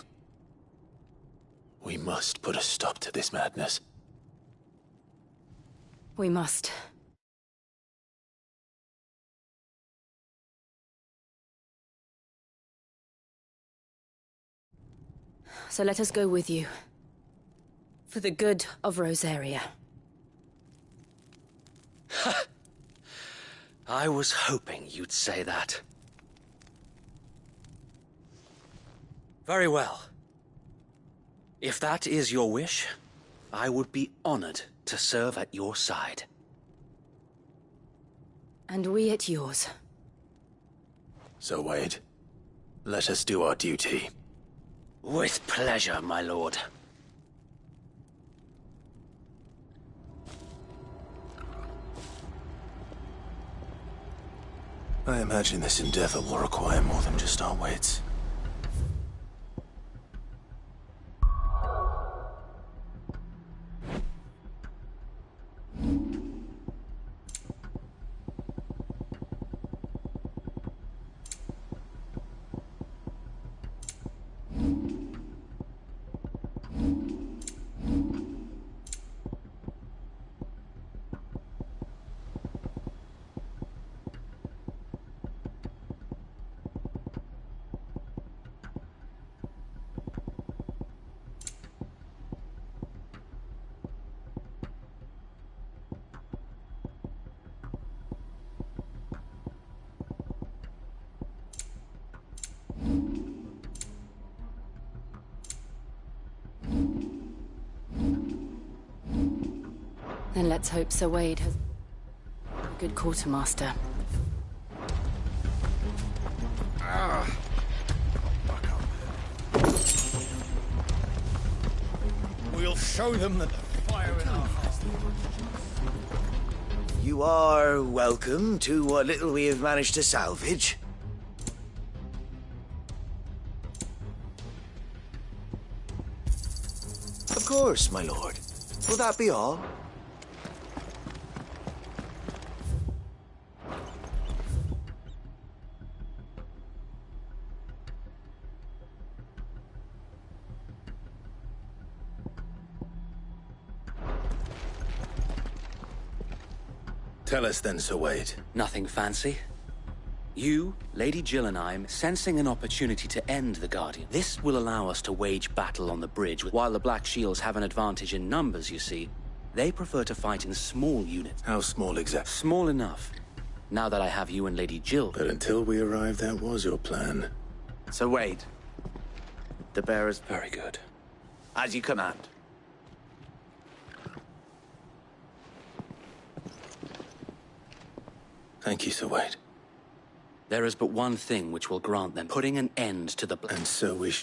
We must put a stop to this madness. We must. So let us go with you. For the good of Rosaria. I was hoping you'd say that. Very well. If that is your wish, I would be honored to serve at your side. And we at yours. So, Wade, let us do our duty. With pleasure, my lord. I imagine this endeavor will require more than just our wits. Then let's hope Sir Wade has a good quartermaster. We'll show them that the fire in our hearts. You are welcome to what little we have managed to salvage. Of course, my lord. Will that be all? Tell us then, Sir Wade. Nothing fancy. You, Lady Jill and I, sensing an opportunity to end the Guardian. This will allow us to wage battle on the bridge. While the Black Shields have an advantage in numbers, you see, they prefer to fight in small units. How small exactly? Small enough. Now that I have you and Lady Jill. But until we arrived, that was your plan. Sir Wade, the bearers. Very good. As you command. Thank you, Sir Wade. There is but one thing which will grant them putting an end to the... And so we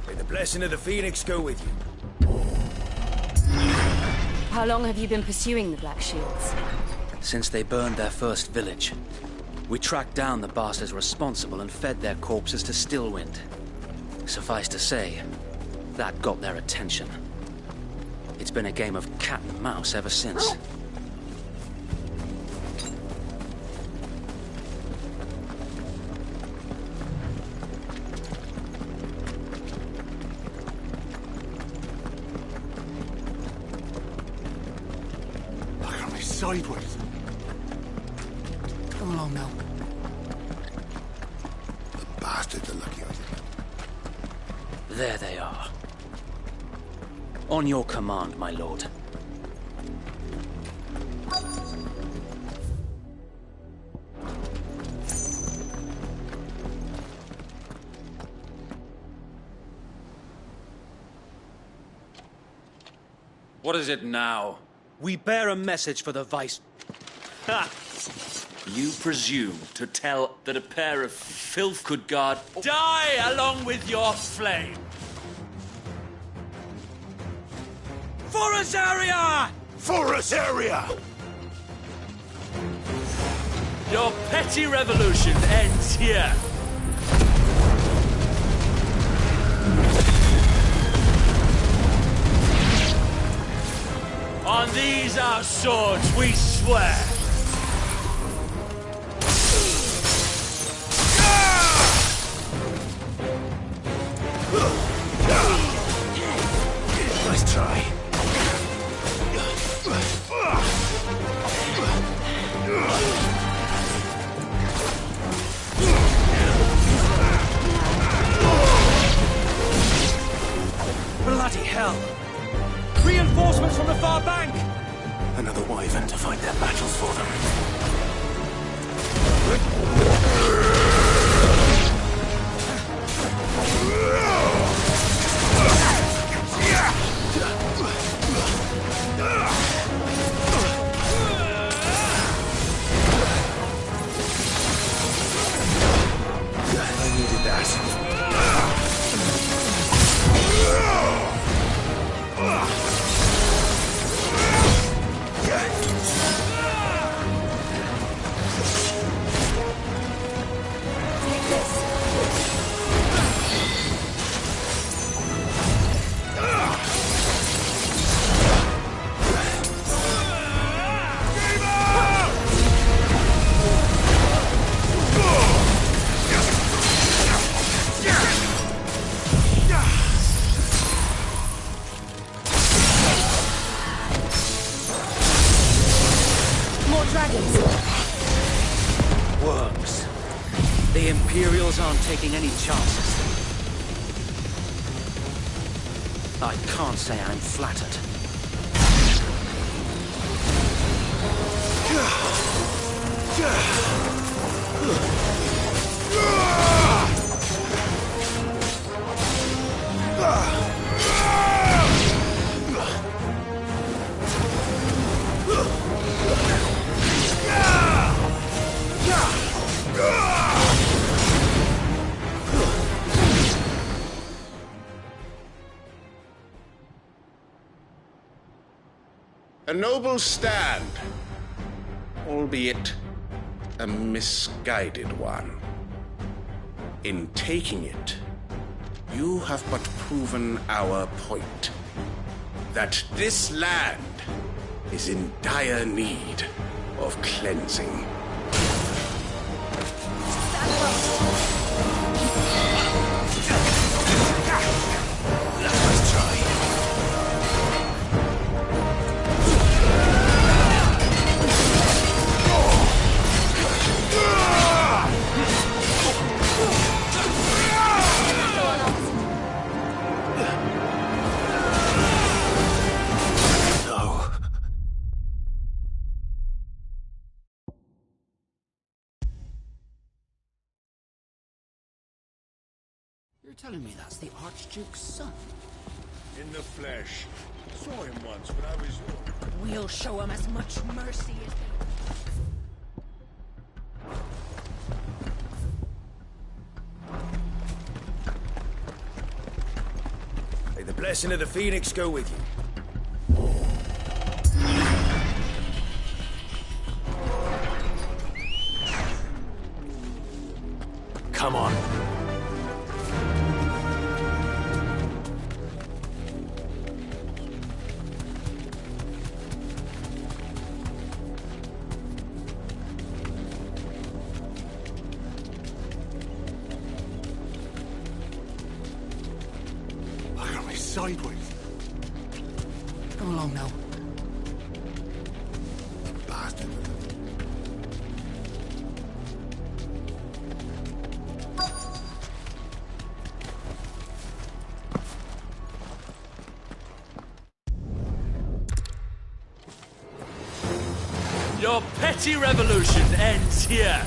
May the blessing of the Phoenix go with you. How long have you been pursuing the Black Shields? Since they burned their first village. We tracked down the bastards responsible and fed their corpses to Stillwind. Suffice to say, that got their attention. It's been a game of cat and mouse ever since. sideways. Come along now. The bastards are lucky I did. There they are. On your command, my lord. What is it now? We bear a message for the Vice. Ha! You presume to tell that a pair of filth could guard... Die along with your flame! For Azaria! For Azaria! Your petty revolution ends here. On these our swords we swear. Nice try. Bloody hell! Reinforcements from the far bank! Another wyvern to fight their battles for them. I needed that. Worms. The Imperials aren't taking any chances. I can't say I'm flattered. A noble stand, albeit a misguided one. In taking it, you have but proven our point, that this land is in dire need of cleansing. Let's try. You're telling me that's the Archduke's son? In the flesh. Saw him once when I was young. We'll show him as much mercy as... May the blessing of the Phoenix go with you. Come on. Look at me sideways. Come along now. The Your petty revolution ends here.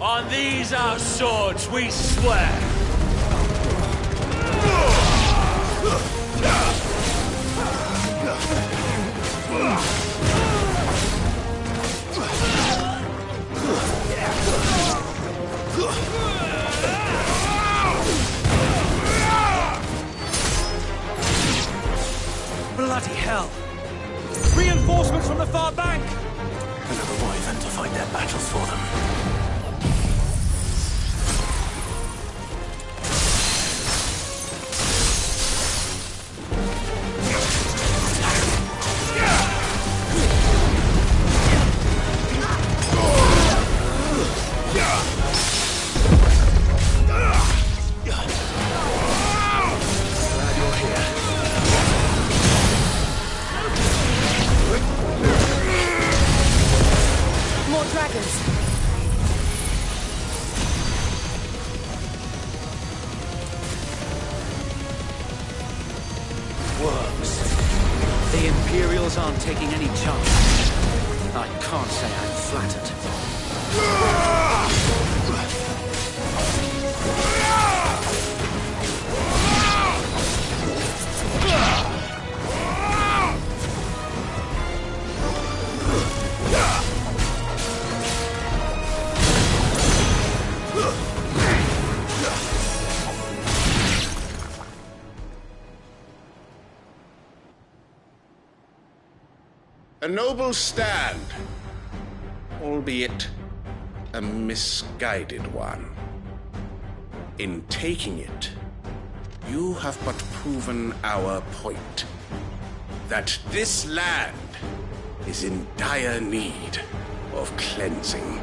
On these our swords we swear. Bloody hell! Reinforcements from the far bank! Another wyvern to fight their battles for them. More dragons. Works. The Imperials aren't taking any chance. I can't say I'm flattered. A noble stand, albeit a misguided one. In taking it, you have but proven our point. That this land is in dire need of cleansing.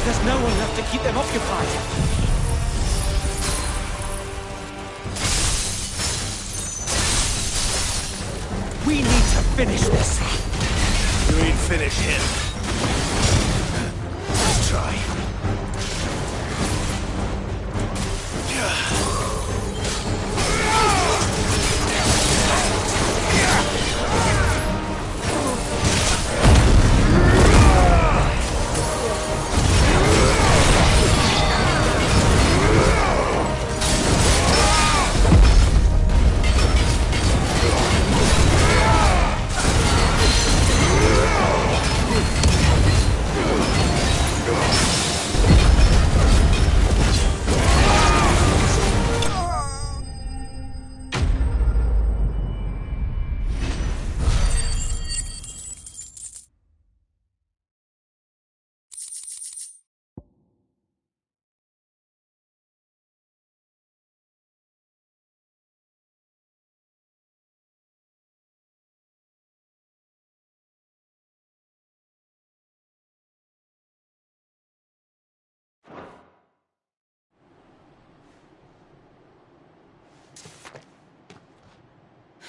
There's no one left to keep them occupied. We need to finish this. You mean finish him? Let's try.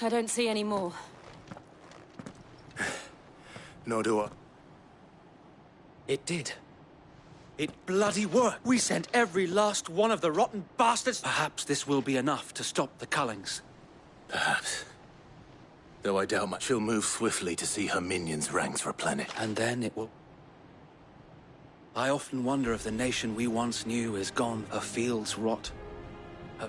I don't see any more. Nor do I. It did. It bloody worked. We sent every last one of the rotten bastards. Perhaps this will be enough to stop the Cullings. Perhaps. Though I doubt much she'll move swiftly to see her minions' ranks replenish. And then it will... I often wonder if the nation we once knew is gone, her fields rot.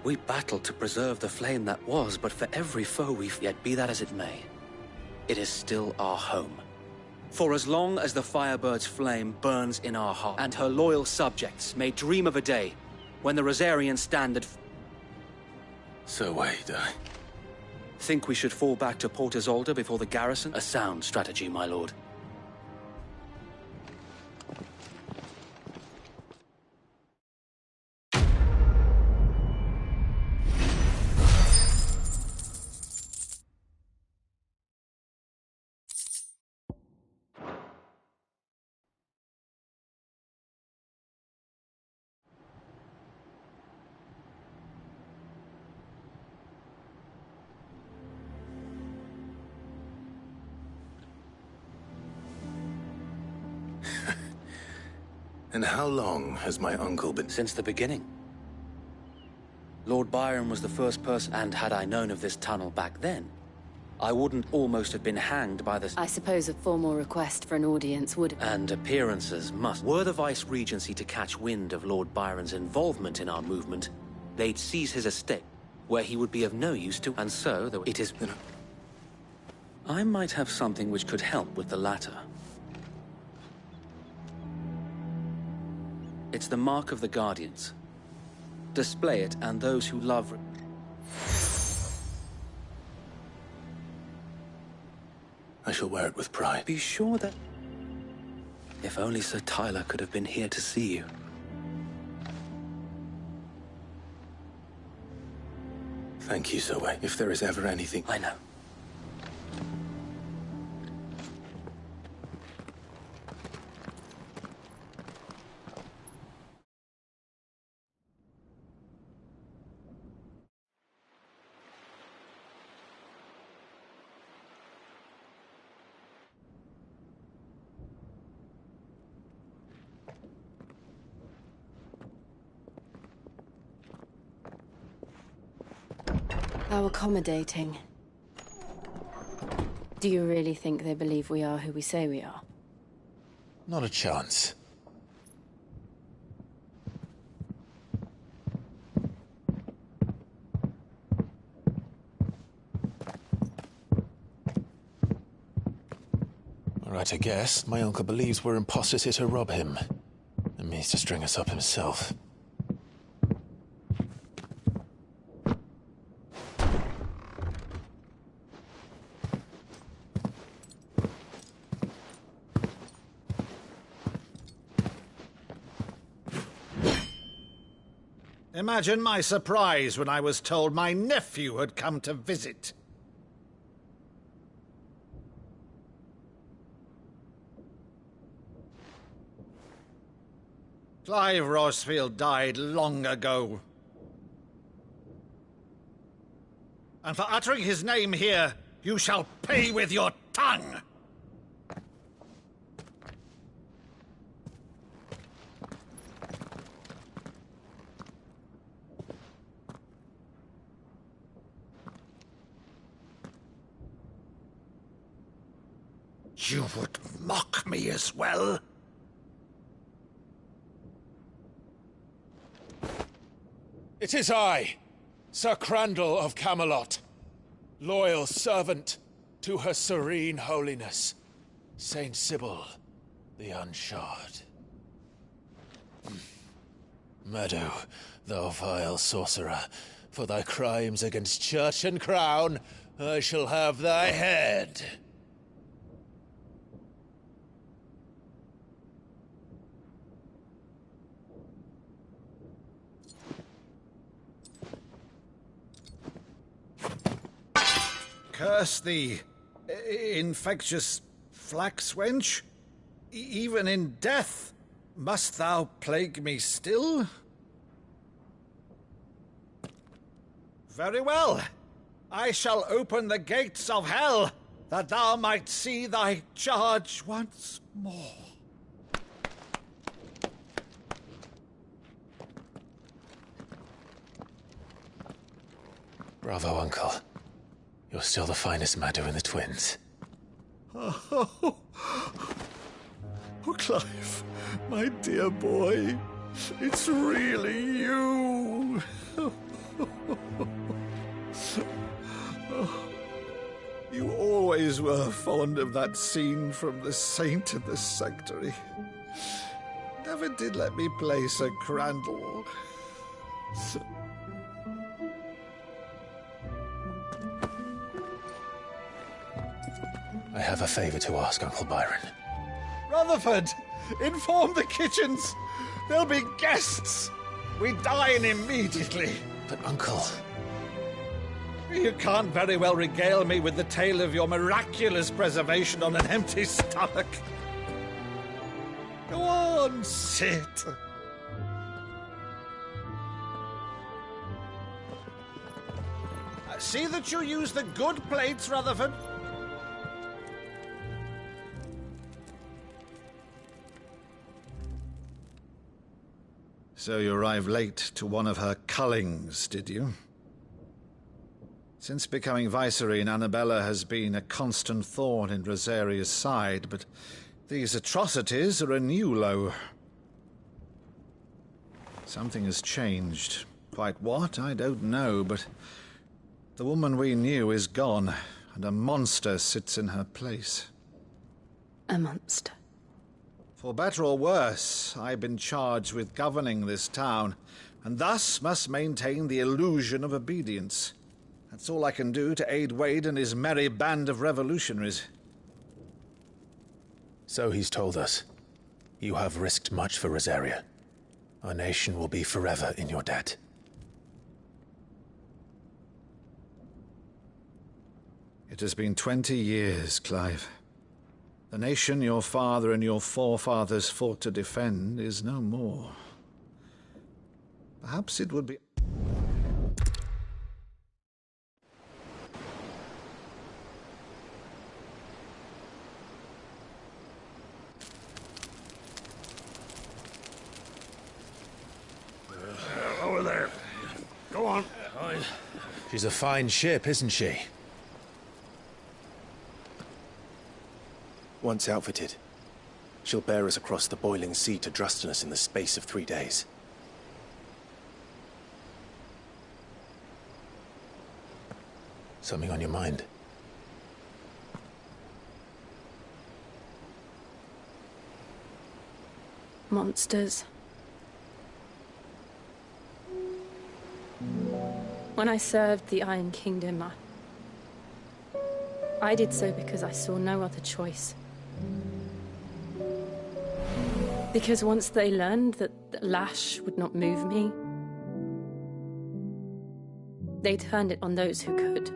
We battled to preserve the flame that was, but for every foe we've yet, be that as it may, it is still our home. For as long as the Firebird's flame burns in our heart, and her loyal subjects may dream of a day when the Rosarian standard... So wait, Think we should fall back to Port Isolde before the garrison? A sound strategy, my lord. And how long has my uncle been... Since the beginning. Lord Byron was the first person, and had I known of this tunnel back then, I wouldn't almost have been hanged by the... I suppose a formal request for an audience would... And appearances must. Were the Vice-Regency to catch wind of Lord Byron's involvement in our movement, they'd seize his estate, where he would be of no use to, and so, though it is... I might have something which could help with the latter. It's the mark of the Guardians. Display it, and those who love... I shall wear it with pride. Be sure that... If only Sir Tyler could have been here to see you. Thank you, Sir Wei. If there is ever anything... I know. How accommodating. Do you really think they believe we are who we say we are? Not a chance. All right, I guess. My uncle believes we're imposters here to rob him. And means to string us up himself. Imagine my surprise when I was told my nephew had come to visit. Clive Rosfield died long ago. And for uttering his name here, you shall pay with your tongue! You would mock me as well? It is I, Sir Crandall of Camelot, loyal servant to Her Serene Holiness, Saint Sybil the Unshod. Modo, thou vile sorcerer, for thy crimes against church and crown, I shall have thy head. Curse thee, infectious flax wench. Even in death, must thou plague me still? Very well. I shall open the gates of hell, that thou might see thy charge once more. Bravo, Uncle. You're still the finest Mado in the twins. Oh, Clive, my dear boy, it's really you. You always were fond of that scene from The Saint and the Sanctuary. Never did let me play Sir Crandall. I have a favor to ask, Uncle Byron. Rutherford, inform the kitchens. There'll be guests. We dine immediately. But, Uncle... You can't very well regale me with the tale of your miraculous preservation on an empty stomach. Go on, sit. See that you use the good plates, Rutherford. So you arrived late to one of her cullings, did you? Since becoming Vicereine, Annabella has been a constant thorn in Rosaria's side, but these atrocities are a new low. Something has changed. Quite what, I don't know, but the woman we knew is gone, and a monster sits in her place. A monster? For better or worse, I've been charged with governing this town, and thus must maintain the illusion of obedience. That's all I can do to aid Wade and his merry band of revolutionaries. So he's told us. You have risked much for Rosaria. Our nation will be forever in your debt. It has been 20 years, Clive. The nation your father and your forefathers fought to defend is no more. Perhaps it would be... Over there. Go on. She's a fine ship, isn't she? Once outfitted, she'll bear us across the boiling sea to Drustinus in the space of 3 days. Something on your mind? Monsters. When I served the Iron Kingdom, I did so because I saw no other choice. Because once they learned that Lash would not move me, they turned it on those who could.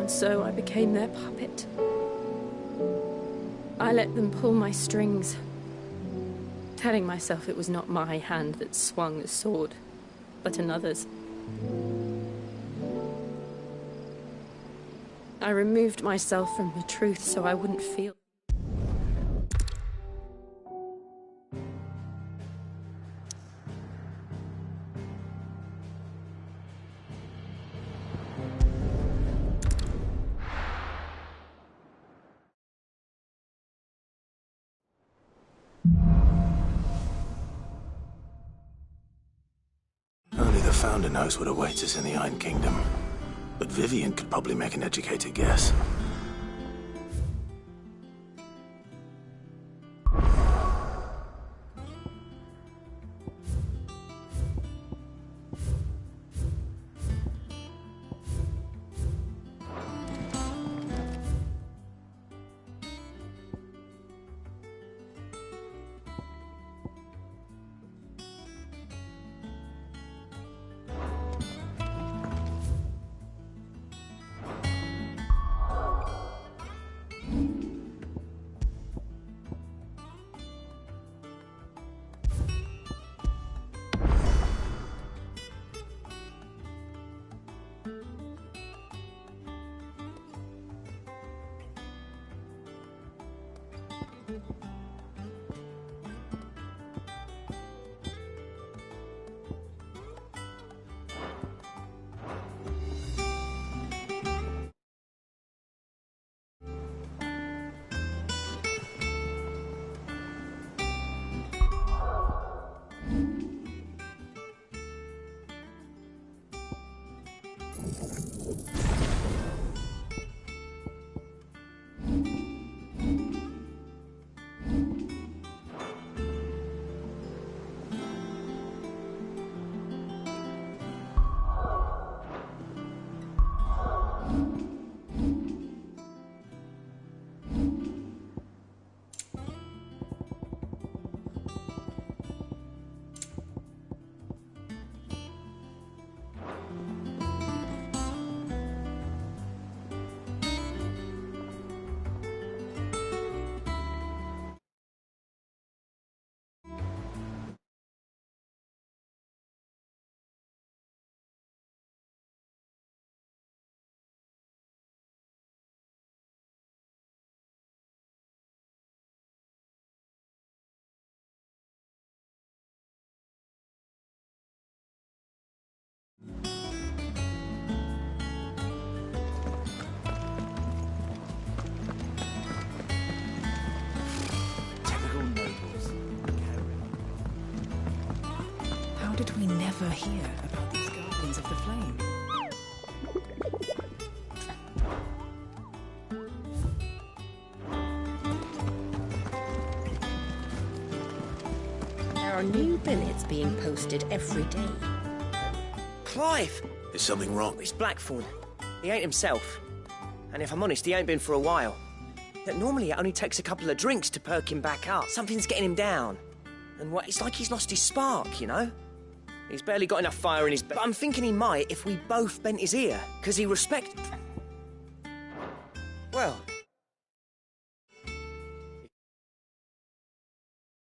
And so I became their puppet. I let them pull my strings, telling myself it was not my hand that swung the sword, but another's. I removed myself from the truth so I wouldn't feel. Only the Founder knows what awaits us in the Iron Kingdom. But Vivian could probably make an educated guess. did we never hear about these Guardians of the Flame? There are new billets being posted every day. Clive! Is something wrong? It's Blackthorn. He ain't himself. And if I'm honest, he ain't been for a while. Yet normally it only takes a couple of drinks to perk him back up. Something's getting him down. And it's like he's lost his spark, you know? He's barely got enough fire in his... But I'm thinking he might if we both bent his ear. Because he Well,